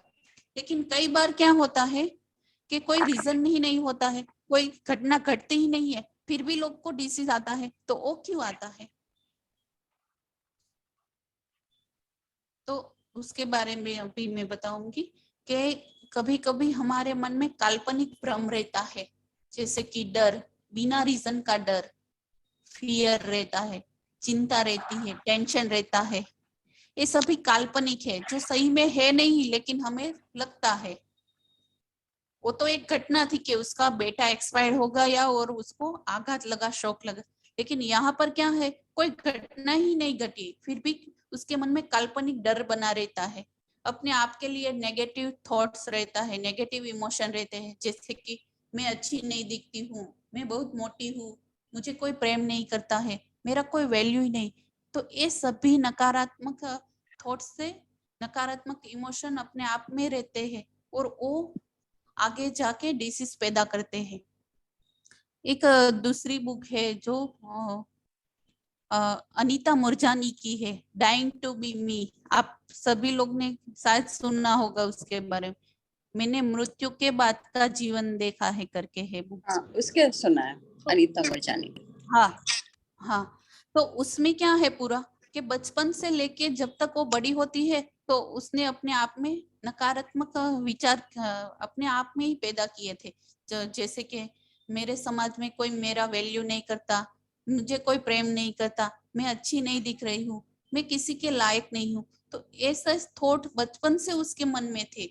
लेकिन कई बार क्या होता है कि कोई रीजन ही नहीं होता है, कोई घटना घटती ही नहीं है, फिर भी लोग को डिसीज आता है, तो वो क्यों आता है? तो उसके बारे में अभी मैं बताऊंगी कि कभी कभी हमारे मन में काल्पनिक भ्रम रहता है, जैसे कि डर, बिना रीजन का डर, फियर रहता है, चिंता रहती है, टेंशन रहता है। ये सभी काल्पनिक है, जो सही में है नहीं, लेकिन हमें लगता है। वो तो एक घटना थी कि उसका बेटा एक्सपायर हो गया और उसको आघात लगा, शौक लगा, लेकिन यहाँ पर क्या है, कोई घटना ही नहीं घटी, फिर भी उसके मन में काल्पनिक डर बना रहता है। अपने आप के लिए नेगेटिव थॉट्स रहता है, नेगेटिव इमोशन रहते हैं, जैसे कि मैं अच्छी नहीं दिखती हूँ, मैं बहुत मोटी हूँ, मुझे कोई प्रेम नहीं करता है, मेरा कोई वैल्यू ही नहीं। तो ये सभी नकारात्मक थॉट्स से नकारात्मक इमोशन अपने आप में रहते हैं, और वो आगे जाके डिसीज पैदा करते हैं। एक दूसरी बुक है जो अनीता मुरजानी की है, डाइंग टू बी मी। आप सभी लोग ने शायद सुना होगा उसके बारे में। मैंने मृत्यु के बाद का जीवन देखा है करके है बुक। हाँ, उसके सुना है, अनीता मुरजानी। हाँ हाँ। तो उसमें क्या है पूरा कि बचपन से लेके जब तक वो बड़ी होती है तो उसने अपने आप में नकारात्मक विचार अपने आप में ही पैदा किए थे। जैसे कि मेरे समाज में कोई मेरा वैल्यू नहीं करता, मुझे कोई प्रेम नहीं करता, मैं अच्छी नहीं दिख रही हूँ, मैं किसी के लायक नहीं हूँ। तो ऐसा थॉट बचपन से उसके मन में थे,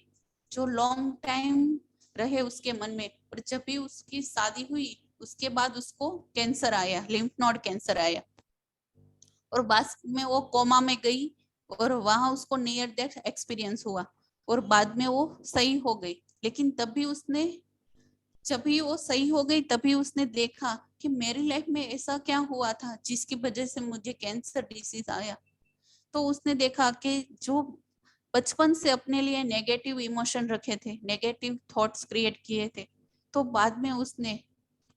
जो लॉन्ग टाइम रहे उसके मन में। और जब भी उसकी शादी हुई उसके बाद उसको कैंसर आया, लिम्फ नोड कैंसर आया, और बाद में वो कोमा में गई, और वहां उसको नियर डेथ एक्सपीरियंस हुआ, और बाद में वो सही हो गई। लेकिन तब भी उसने, जब भी वो सही हो गई तभी उसने देखा कि मेरी लाइफ में ऐसा क्या हुआ था जिसकी वजह से मुझे कैंसर डिसीज आया। तो उसने देखा कि जो बचपन से अपने लिए नेगेटिव इमोशन रखे थे, नेगेटिव थॉट्स क्रिएट किए थे, तो बाद में उसने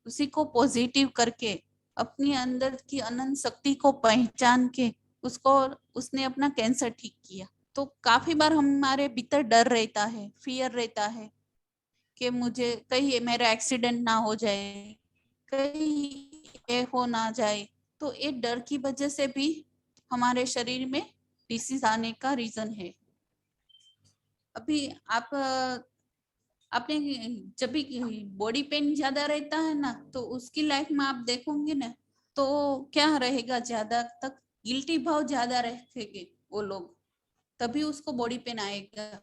उसी को पॉजिटिव करके अपनी अंदर की अनंत शक्ति को पहचान के उसको उसने अपना कैंसर ठीक किया। तो काफी बार हमारे भीतर डर रहता है, फियर रहता है कि मुझे कहीं मेरा एक्सीडेंट ना हो जाए, कहीं ये हो ना जाए। तो ये डर की वजह से भी हमारे शरीर में डिसीज आने का रीजन है। अभी आपने जब भी बॉडी पेन ज्यादा रहता है ना, तो उसकी लाइफ में आप देखोगे ना, तो क्या रहेगा, ज्यादा तक गिल्टी भाव ज्यादा रखेंगे वो लोग, तभी उसको बॉडी पेन आएगा।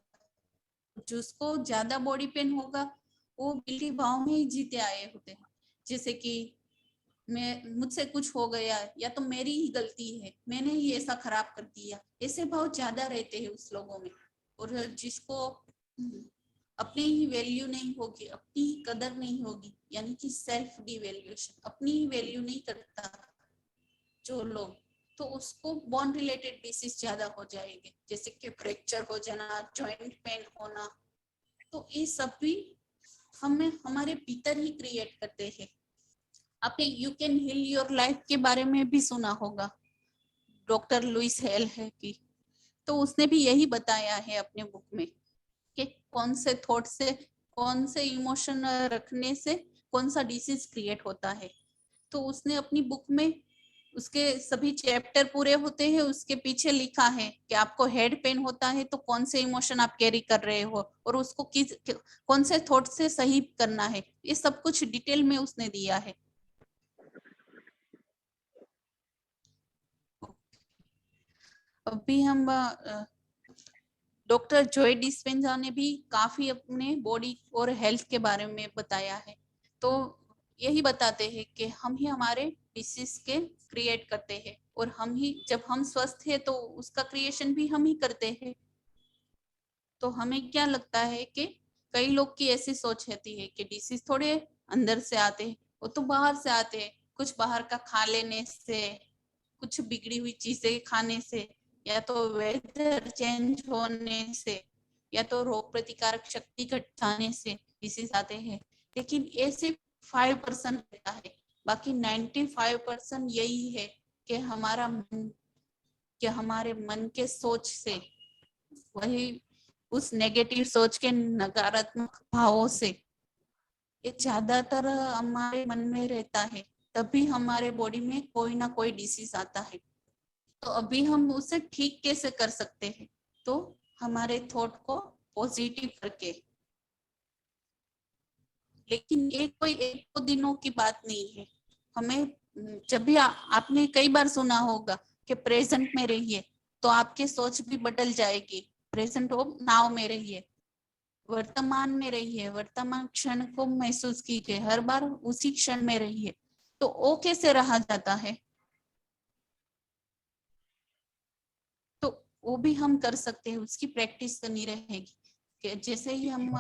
जिसको ज्यादा बॉडी पेन होगा वो गिल्टी भाव में ही जीते आए होते हैं, जैसे कि मैं, मुझसे कुछ हो गया या तो मेरी ही गलती है, मैंने ही ऐसा खराब कर दिया, ऐसे भाव ज्यादा रहते हैं उस लोगों में। और जिसको अपनी ही वैल्यू नहीं होगी, अपनी ही कदर नहीं होगी, यानी कि सेल्फ डिवैल्यूएशन, अपनी ही वैल्यू नहीं करता जो लोग, तो उसको बोन रिलेटेड डिसीज ज्यादा हो जाएंगे, जैसे कि फ्रैक्चर हो जाना, जॉइंट पेन होना। तो ये सब भी हमें हमारे भीतर ही क्रिएट करते हैं। आपने you can heal your life के बारे में भी सुना होगा, डॉक्टर लुइस हेल है की। तो उसने भी यही बताया है अपने बुक में कि कौन से थॉट से, कौन से इमोशन रखने से कौन सा डिसीज क्रिएट होता है। तो उसने अपनी बुक में उसके सभी चैप्टर पूरे होते हैं, उसके पीछे लिखा है कि आपको हेड पेन होता है तो कौन से इमोशन आप कैरी कर रहे हो और उसको किस कौन से थॉट से सही करना है, ये सब कुछ डिटेल में उसने दिया है। अभी हम डॉक्टर जॉय डिस्पेंजा ने भी काफी अपने बॉडी और हेल्थ के बारे में बताया है। तो यही बताते हैं कि हम ही हमारे डिसीज के क्रिएट करते हैं, और हम ही, जब हम स्वस्थ है तो उसका क्रिएशन भी हम ही करते हैं। तो हमें क्या लगता है कि कई लोग की ऐसी सोच रहती है कि डिसीज थोड़े अंदर से आते हैं, वो तो बाहर से आते हैं, कुछ बाहर का खा लेने से, कुछ बिगड़ी हुई चीजें खाने से, या तो वेदर चेंज होने से, या तो रोग प्रतिकारक शक्ति घट जाने से डिसीज आते हैं। लेकिन ये सिर्फ 5% रहता है, बाकी 95% यही है कि हमारे मन के सोच से, वही उस नेगेटिव सोच के नकारात्मक भावों से ये ज्यादातर हमारे मन में रहता है, तभी हमारे बॉडी में कोई ना कोई डिसीज आता है। तो अभी हम उसे ठीक कैसे कर सकते हैं? तो हमारे थॉट को पॉजिटिव करके। लेकिन ये कोई एक दो दिनों की बात नहीं है। हमें जब भी आपने कई बार सुना होगा कि प्रेजेंट में रहिए, तो आपकी सोच भी बदल जाएगी। प्रेजेंट हो, नाउ में रहिए, वर्तमान में रहिए, वर्तमान क्षण को महसूस कीजिए, हर बार उसी क्षण में रहिए। तो वो कैसे रहा जाता है? तो वो भी हम कर सकते हैं, उसकी प्रैक्टिस करनी रहेगी। कि जैसे ही हम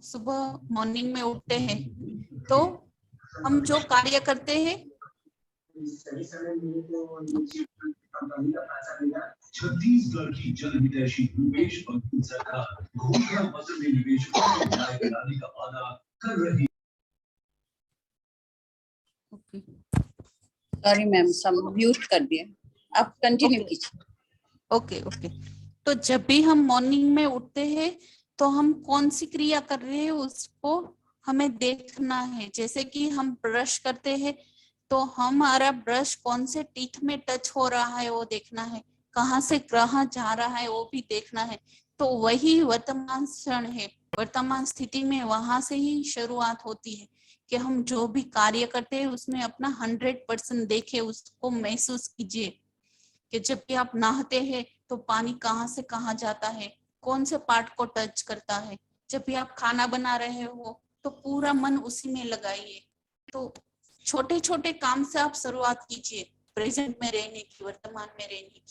सुबह मॉर्निंग में उठते हैं, तो हम जो कार्य करते हैं, छत्तीसगढ़ की जनहितैषी भूपेश बघेल सरकार घोषणा पत्र में निवेशकों को न्याय दिलाने का वादा कर रही। सॉरी मैम, सब म्यूट कर दिया, आप कंटिन्यू कीजिए। ओके। तो जब भी हम मॉर्निंग में उठते हैं, तो हम कौन सी क्रिया कर रहे हैं उसको हमें देखना है। जैसे कि हम ब्रश करते हैं, तो हमारा ब्रश कौन से टीथ में टच हो रहा है वो देखना है, कहाँ से कहाँ जा रहा है वो भी देखना है। तो वही वर्तमान क्षण है, वर्तमान स्थिति में वहां से ही शुरुआत होती है कि हम जो भी कार्य करते हैं उसमें अपना 100% देखे, उसको महसूस कीजिए। कि जब भी आप नहाते हैं तो पानी कहाँ से कहाँ जाता है, कौन से पार्ट को टच करता है। जब भी आप खाना बना रहे हो तो पूरा मन उसी में लगाइए। तो छोटे छोटे काम से आप शुरुआत कीजिए, प्रेजेंट में रहने की, वर्तमान में रहने की।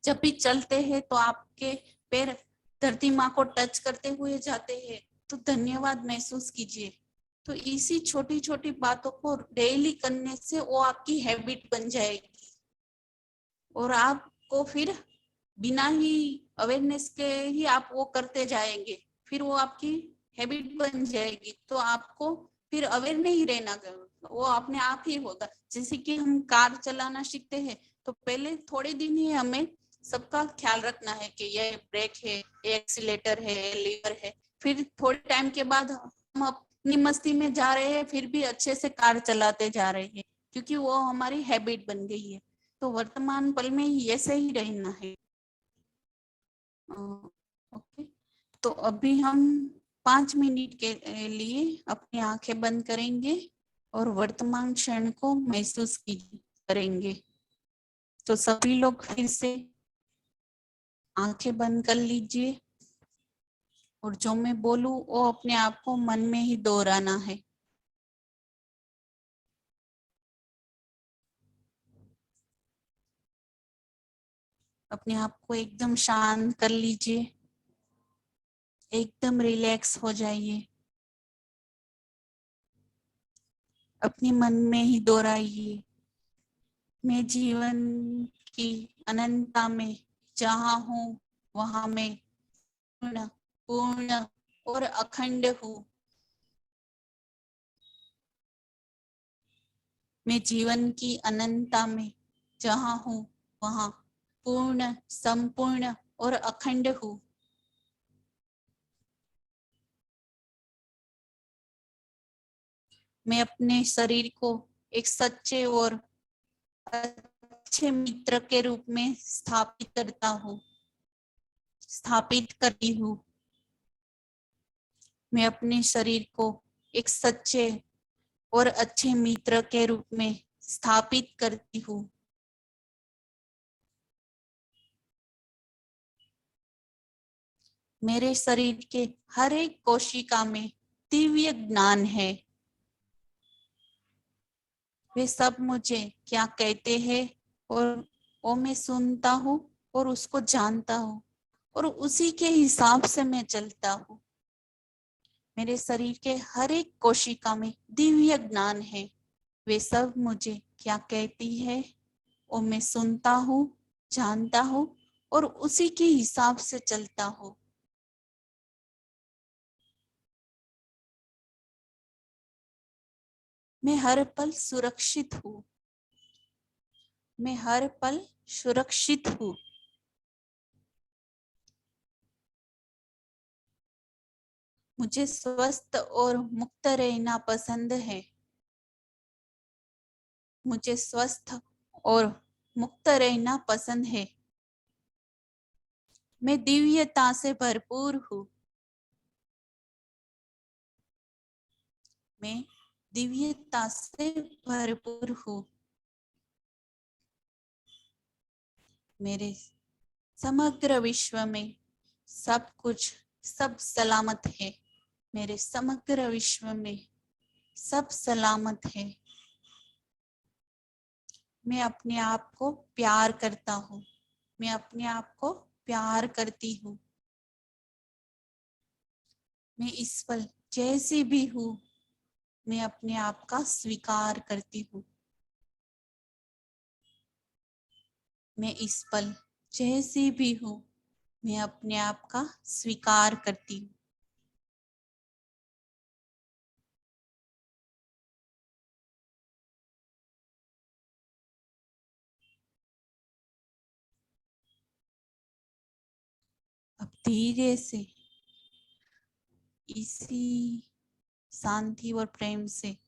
जब भी चलते हैं तो आपके पैर धरती माँ को टच करते हुए जाते हैं, तो धन्यवाद महसूस कीजिए। तो इसी छोटी छोटी बातों को डेली करने से वो आपकी हैबिट बन जाएगी, और आपको फिर बिना ही अवेयरनेस के ही आप वो करते जाएंगे, फिर वो आपकी हैबिट बन जाएगी। तो आपको फिर अवेयर नहीं रहना, वो अपने आप ही होगा। जैसे कि हम कार चलाना सीखते हैं, तो पहले थोड़े दिन ही हमें सबका ख्याल रखना है कि ये ब्रेक है, ये एक्सीलेटर है, लीवर है। फिर थोड़े टाइम के बाद हम अपनी मस्ती में जा रहे हैं, फिर भी अच्छे से कार चलाते जा रहे हैं, क्योंकि वो हमारी हैबिट बन गई है। तो वर्तमान पल में ही ऐसे ही रहना है। ओके, तो अभी हम 5 मिनट के लिए अपनी आंखें बंद करेंगे और वर्तमान क्षण को महसूस करेंगे। तो सभी लोग फिर से आंखें बंद कर लीजिए, और जो मैं बोलूं वो अपने आप को मन में ही दोहराना है। अपने आप को एकदम शांत कर लीजिए, एकदम रिलैक्स हो जाइए। अपने मन में ही दोहराइए, मैं जीवन की अनंतता में जहाँ हूँ वहाँ मैं पूर्ण पूर्ण और अखंड हूँ। मैं जीवन की अनंतता में जहाँ हूँ वहाँ पूर्ण, संपूर्ण और अखंड हूँ। मैं अपने शरीर को एक सच्चे और अच्छे मित्र के रूप में स्थापित करती हूँ। मैं अपने शरीर को एक सच्चे और अच्छे मित्र के रूप में स्थापित करती हूँ। मेरे शरीर के हर एक कोशिका में दिव्य ज्ञान है। वे सब मुझे क्या कहते हैं और वो मैं सुनता हूँ और उसको जानता हूँ, और उसी के हिसाब से मैं चलता हूँ। मेरे शरीर के हर एक कोशिका में दिव्य ज्ञान है। वे सब मुझे क्या कहती है और मैं सुनता हूँ, जानता हूँ और उसी के हिसाब से चलता हूँ। मैं हर पल सुरक्षित हूँ। मैं हर पल सुरक्षित हूँ। मुझे स्वस्थ और मुक्त रहना पसंद है। मुझे स्वस्थ और मुक्त रहना पसंद है। मैं दिव्यता से भरपूर हूँ। मैं दिव्यता से भरपूर हूँ। मेरे समग्र विश्व में सब सलामत है। मेरे समग्र विश्व में सब सलामत है। मैं अपने आप को प्यार करता हूँ। मैं अपने आप को प्यार करती हूँ। मैं इस पल जैसी भी हूँ, मैं अपने आप का स्वीकार करती हूँ। मैं इस पल जैसी भी हूँ, मैं अपने आप का स्वीकार करती हूँ। अब धीरे से इसी शांति और प्रेम से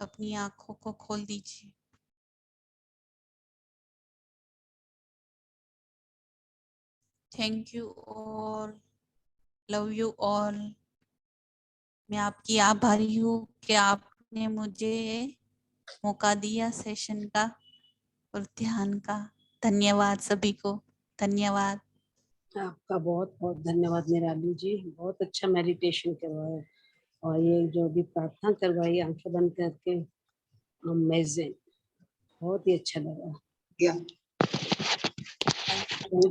अपनी आंखों को खोल दीजिए। Thank you all, love you all. मैं आपकी आभारी हूँ कि आपने मुझे मौका दिया सेशन का और ध्यान का। धन्यवाद सभी को, धन्यवाद। आपका बहुत बहुत धन्यवाद निराली जी, बहुत अच्छा मेडिटेशन करवाया और ये जो भी प्रार्थना करवाई आंखें बंद करके, अमेजिंग, बहुत ही अच्छा लगा।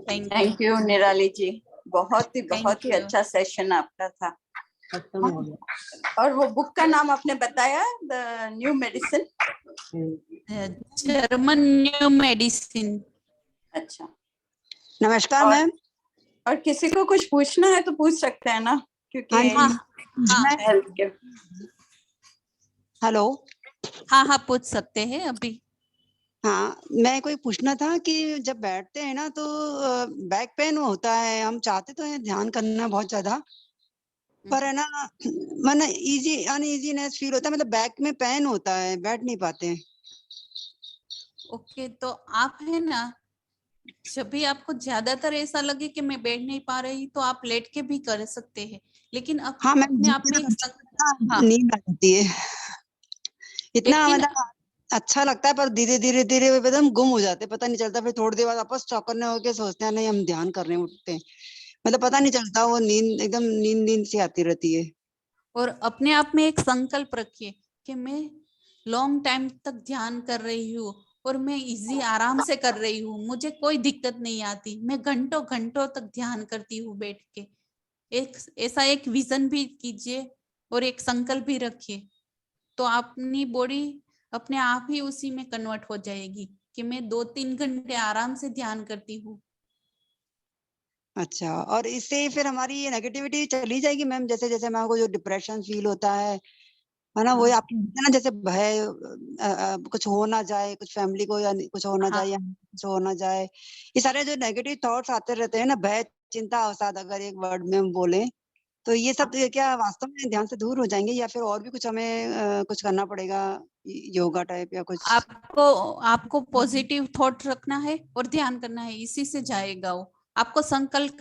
थैंक यू निराली जी, बहुत ही Thank you. अच्छा सेशन आपका था। खत्म हो गया। और वो बुक का नाम आपने बताया, the new medicine? German new medicine. अच्छा, नमस्कार मैम। और किसी को कुछ पूछना है तो पूछ सकते हैं ना, क्योंकि हाँ, हेल्थ के। हेलो। हाँ पूछ सकते हैं अभी। हाँ, मैं कोई पूछना था कि जब बैठते हैं ना तो बैक पेन होता है। हम चाहते तो हैं ध्यान करना बहुत ज्यादा, पर है ना मन इजी अनइजीनेस फील होता है, मतलब बैक में पेन होता है, बैठ नहीं पाते हैं। ओके, तो आप है ना, जब भी आपको ज्यादातर ऐसा लगे कि मैं बैठ नहीं पा रही तो आप लेट के भी कर सकते हैं, लेकिन हाँ, मैं अपने आप में हाँ, नींद आ जाती है इतना, लेकिन मतलब अच्छा लगता है, पर धीरे धीरे धीरे एकदम गुम हो जाते, पता नहीं चलता। फिर थोड़ी देर बाद वापस चौकन्ने होके सोचते हैं नहीं हम ध्यान कर रहे हैं, उठते हैं, मतलब पता नहीं चलता, वो नींद एकदम नींद सी आती रहती है। और अपने आप में एक संकल्प रखिए कि मैं लॉन्ग टाइम तक ध्यान कर रही हूँ और मैं इजी आराम से कर रही हूँ, मुझे कोई दिक्कत नहीं आती, मैं घंटों घंटों तक ध्यान करती हूँ बैठ के। एक ऐसा एक विजन भी कीजिए और एक संकल्प भी रखिए, तो अपनी बॉडी अपने आप ही उसी में कन्वर्ट हो जाएगी कि मैं 2-3 घंटे आराम से ध्यान करती हूँ। अच्छा, और इससे फिर हमारी ये नेगेटिविटी चली जाएगी मैम? जैसे जैसे हमारे को जो डिप्रेशन फील होता है ना, वो हाँ, आपको होता है ना, जैसे भय कुछ हो ना जाए, कुछ फैमिली को या कुछ हो ना हाँ, जाए, या कुछ हो ना जाए, ये सारे जो नेगेटिव थॉट्स आते रहते हैं ना, भय, चिंता, अवसाद, अगर एक वर्ड में हम बोले, तो ये सब क्या वास्तव में ध्यान से दूर हो जाएंगे, या फिर और भी कुछ हमें कुछ करना पड़ेगा, योगा टाइप या कुछ? आपको पॉजिटिव थॉट रखना है और ध्यान करना है, इसी से जाएगा वो। आपको संकल्प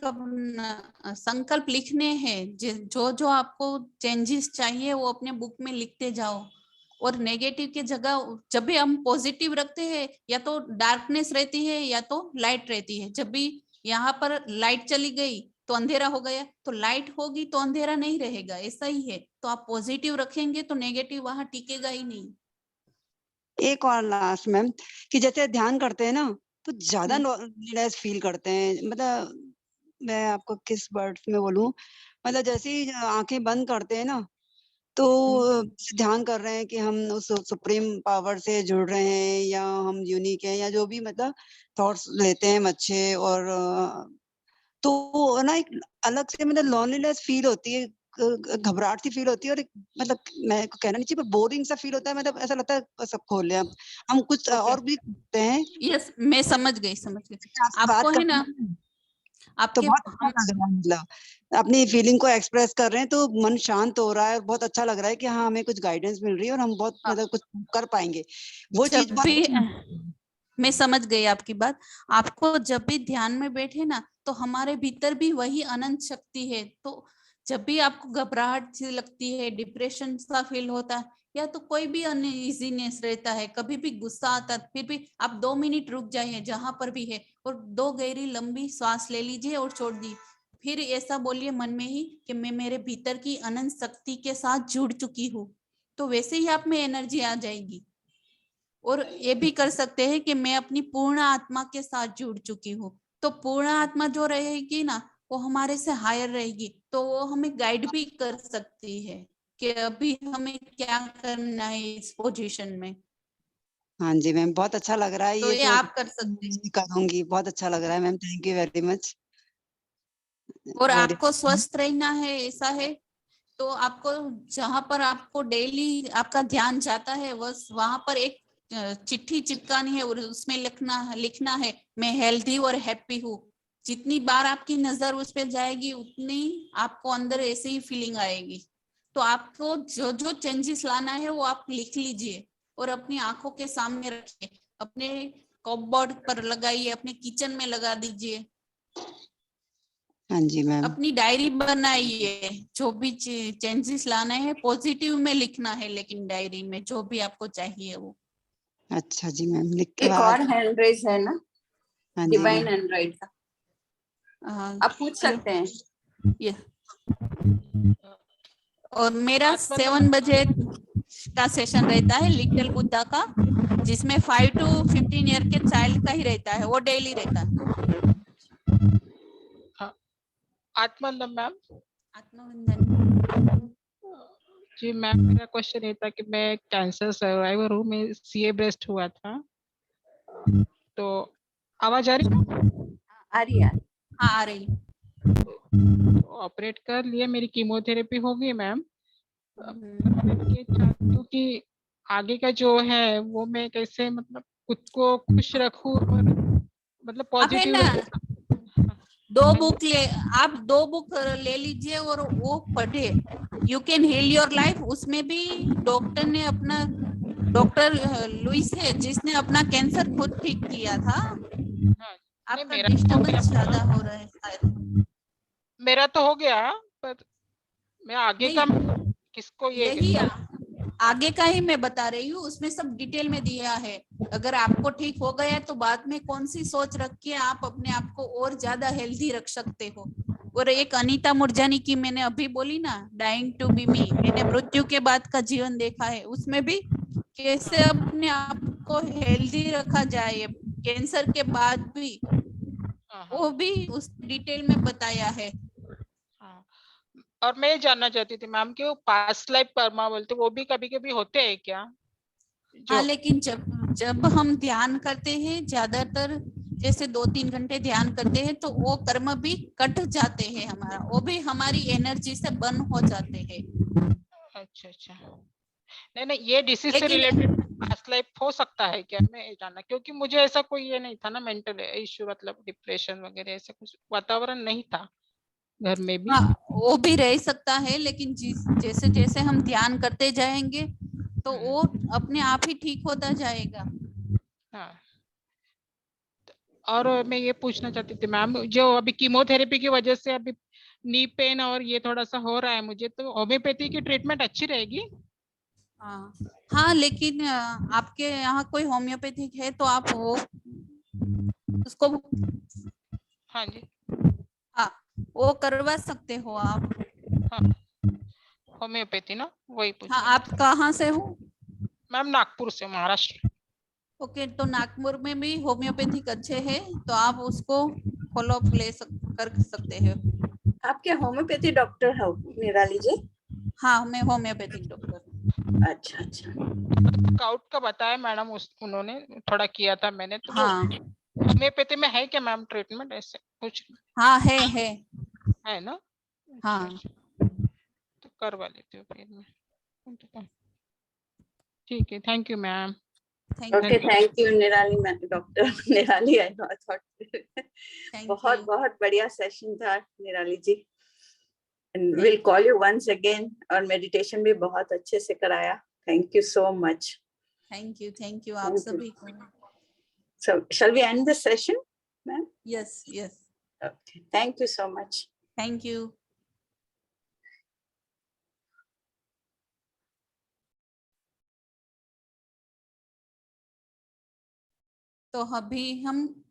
लिखने हैं, जो जो आपको चेंजेस चाहिए वो अपने बुक में लिखते जाओ। और नेगेटिव की जगह जब भी हम पॉजिटिव रखते हैं, या तो डार्कनेस रहती है या तो लाइट रहती है। जब भी यहाँ पर लाइट चली गई तो अंधेरा हो गया, तो लाइट होगी तो अंधेरा नहीं रहेगा, ऐसा ही है। तो आप पॉजिटिव रखेंगे तो नेगेटिव वहां टिकेगा ही नहीं। एक और लास्ट मैम, कि जैसे ध्यान करते हैं ना तो ज्यादा लोनलीनेस फील करते हैं, मतलब मैं आपको किस वर्ड्स में बोलूं, मतलब जैसे ही आंखें बंद करते हैं ना तो ध्यान कर रहे हैं कि हम उस सुप्रीम पावर से जुड़ रहे हैं या हम यूनिक हैं या जो भी मतलब थॉट्स लेते हैं हम अच्छे, और तो ना एक अलग से मतलब लोनलीनेस फील होती है, घबराहट सी फील होती है, और एक मतलब मैं कहना नहीं चाहिए पर बोरिंग सा फील होता है, मतलब ऐसा लगता है बस सब खोल लिया, हम कुछ Okay. और भी करते हैं। यस, मैं समझ गई आपसे आपको बात है ना, करते हैं तो आपके बहुत अच्छा लग रहा है, मतलब अपनी फीलिंग को एक्सप्रेस कर रहे हैं तो मन शांत हो रहा है और बहुत अच्छा लग रहा है कि हाँ हमें कुछ गाइडेंस मिल रही है और हम बहुत मतलब कुछ कर पाएंगे, वो चीज जब बहुत भी अच्छी लगती है। मैं समझ गई आपकी बात। आपको जब भी ध्यान में बैठे ना, तो हमारे भीतर भी वही अनंत शक्ति है। तो जब भी आपको घबराहट सी लगती है, डिप्रेशन सा फील होता है, या तो कोई भी अनइजीनेस रहता है, कभी भी गुस्सा आता है, फिर भी आप 2 मिनट रुक जाइए जहां पर भी है, और 2 गहरी लंबी सांस ले लीजिए और छोड़ दी। फिर ऐसा बोलिए मन में ही कि मैं मेरे भीतर की अनंत शक्ति के साथ जुड़ चुकी हूँ। तो वैसे ही आप में एनर्जी आ जाएगी। और ये भी कर सकते हैं कि मैं अपनी पूर्ण आत्मा के साथ जुड़ चुकी हूँ। तो पूर्ण आत्मा जो रहेगी ना, वो हमारे से हायर रहेगी, तो वो हमें गाइड भी कर सकती है कि अभी हमें क्या करना है इस पोजीशन में। हाँ जी मैम, बहुत अच्छा लग रहा है तो ये ये जो आप कर सकते हैं। करूंगी, बहुत अच्छा लग रहा है ma'am, thank you very much. और और आपको स्वस्थ रहना है, ऐसा है तो आपको जहां पर आपको डेली आपका ध्यान जाता है, बस वहां पर एक चिट्ठी चिपकानी है और उसमें लिखना है मैं हेल्दी और हैप्पी हूँ। जितनी बार आपकी नजर उस पर जाएगी, उतनी आपको अंदर ऐसे ही फीलिंग आएगी। तो आपको जो जो चेंजेस लाना है वो आप लिख लीजिए और अपनी आंखों के सामने रखिए, अपने कपबोर्ड पर लगाइए, अपने किचन में लगा दीजिए, हाँ जी मैम, अपनी डायरी बनाइए। जो भी चेंजेस लाना है पॉजिटिव में लिखना है, लेकिन डायरी में जो भी आपको चाहिए वो। अच्छा जी मैम, लिख के एक और हैंड रेज है ना, हाँ जी डिवाइन मैम, एंड्रॉइड का, हाँ, आप पूछ सकते हैं। ये और मेरा आत्मा 7 बजे का सेशन रहता है लिटिल बुद्धा का, जिसमें 5 to 15 ईयर के चाइल्ड का ही रहता है, वो डेली रहता है। आत्मानंद मैम आत्मवंदन। जी मैम, मेरा क्वेश्चन ये था कि मैं कैंसर सर्वाइवर हूँ, मैं सीए ब्रेस्ट हुआ था, तो आवाज आ रही है? आ रही है। हाँ आ रही। ऑपरेट कर लिए, मेरी कीमोथेरेपी हो गई मैम। हम्म। मैं ये चाहती हूँ कि आगे का जो है वो मैं कैसे मतलब खुद को खुश रखूं और मतलब अब है पॉजिटिव ना, रहूं। 2 बुक ले, आप 2 बुक ले लीजिए और वो पढ़े, you can heal your life. उसमें भी डॉक्टर ने अपना, डॉक्टर लुइस है जिसने अपना कैंसर खुद ठीक किया था। हाँ, नहीं आपका मेरा तो हो गया, डिस्टरबेंस ज्यादा हो रहा है शायद। मेरा तो हो गया, पर मैं आगे का नहीं, किसको ये यही आगे का ही मैं बता रही हूँ, उसमें सब डिटेल में दिया है। अगर आपको ठीक हो गया तो बाद में कौन सी सोच रख के आप अपने आप को और ज्यादा हेल्दी रख सकते हो। और एक अनीता मुरजानी की मैंने अभी बोली ना, डाइंग टू बी मी, मैंने मृत्यु के बाद का जीवन देखा है, उसमें भी कैसे अपने आप को हेल्दी रखा जाए कैंसर के बाद भी, वो भी उस डिटेल में बताया है। हाँ। और मैं ये जानना चाहती थी मैम कि वो पास्ट लाइफ कर्मा बोलते वो भी कभी कभी होते हैं क्या? हाँ, जो लेकिन जब जब हम ध्यान करते हैं ज्यादातर, जैसे 2-3 घंटे ध्यान करते हैं, तो वो कर्म भी कट जाते हैं हमारा, वो भी हमारी एनर्जी से बर्न हो जाते हैं। अच्छा अच्छा, नहीं नहीं, ये डिसीज से लेकिन रिलेटेड पास्ट लाइफ हो सकता है क्या? मैं ये जानना, क्योंकि मुझे ऐसा कोई ये नहीं था ना मेंटल इश्यू, मतलब डिप्रेशन वगैरह ऐसा कुछ वातावरण नहीं था घर में भी। हाँ, वो भी रह सकता है, लेकिन जैसे जैसे हम ध्यान करते जाएंगे तो वो अपने आप ही ठीक होता जाएगा। हाँ, और मैं ये पूछना चाहती थी मैम, जो अभी कीमोथेरेपी की वजह से अभी नी पेन और ये थोड़ा सा हो रहा है मुझे, तो होम्योपैथी की ट्रीटमेंट अच्छी रहेगी? हाँ हाँ, लेकिन आपके यहाँ कोई होम्योपैथिक है तो आप वो उसको, हाँ जी, हाँ, वो करवा सकते हो आप। हाँ, होम्योपैथी ना, वही हाँ, पूछना आप था कहाँ से हो? मैम। नागपुर से, महाराष्ट्र। ओके, तो नागपुर में भी होम्योपैथिक अच्छे हैं, तो आप उसको फॉलो अप कर सकते हो। आप क्या होम्योपैथी डॉक्टर हो निराली जी? हाँ, मैं होम्योपैथिक डॉक्टर हूँ। अच्छा अच्छा। काउट का बताया मैडम, उस उन्होंने थोड़ा किया था मैंने, तो हाँ होम्योपैथी में है क्या मैम ट्रीटमेंट ऐसे कुछ? हाँ है है ना? हाँ। तो करवा लेती हूँ फिर मैं। ठीक है, thank you ma'am. Okay, thank you Nirali doctor Nirali. I thought बहुत बहुत बढ़िया सेशन था Nirali ji. And will call you once again. और मेडिटेशन भी बहुत अच्छे से कराया। Thank you so much. Thank you आप सभी को। So shall we end this session, ma'am? Yes yes, Okay, thank you so much. Thank you. तो अभी हम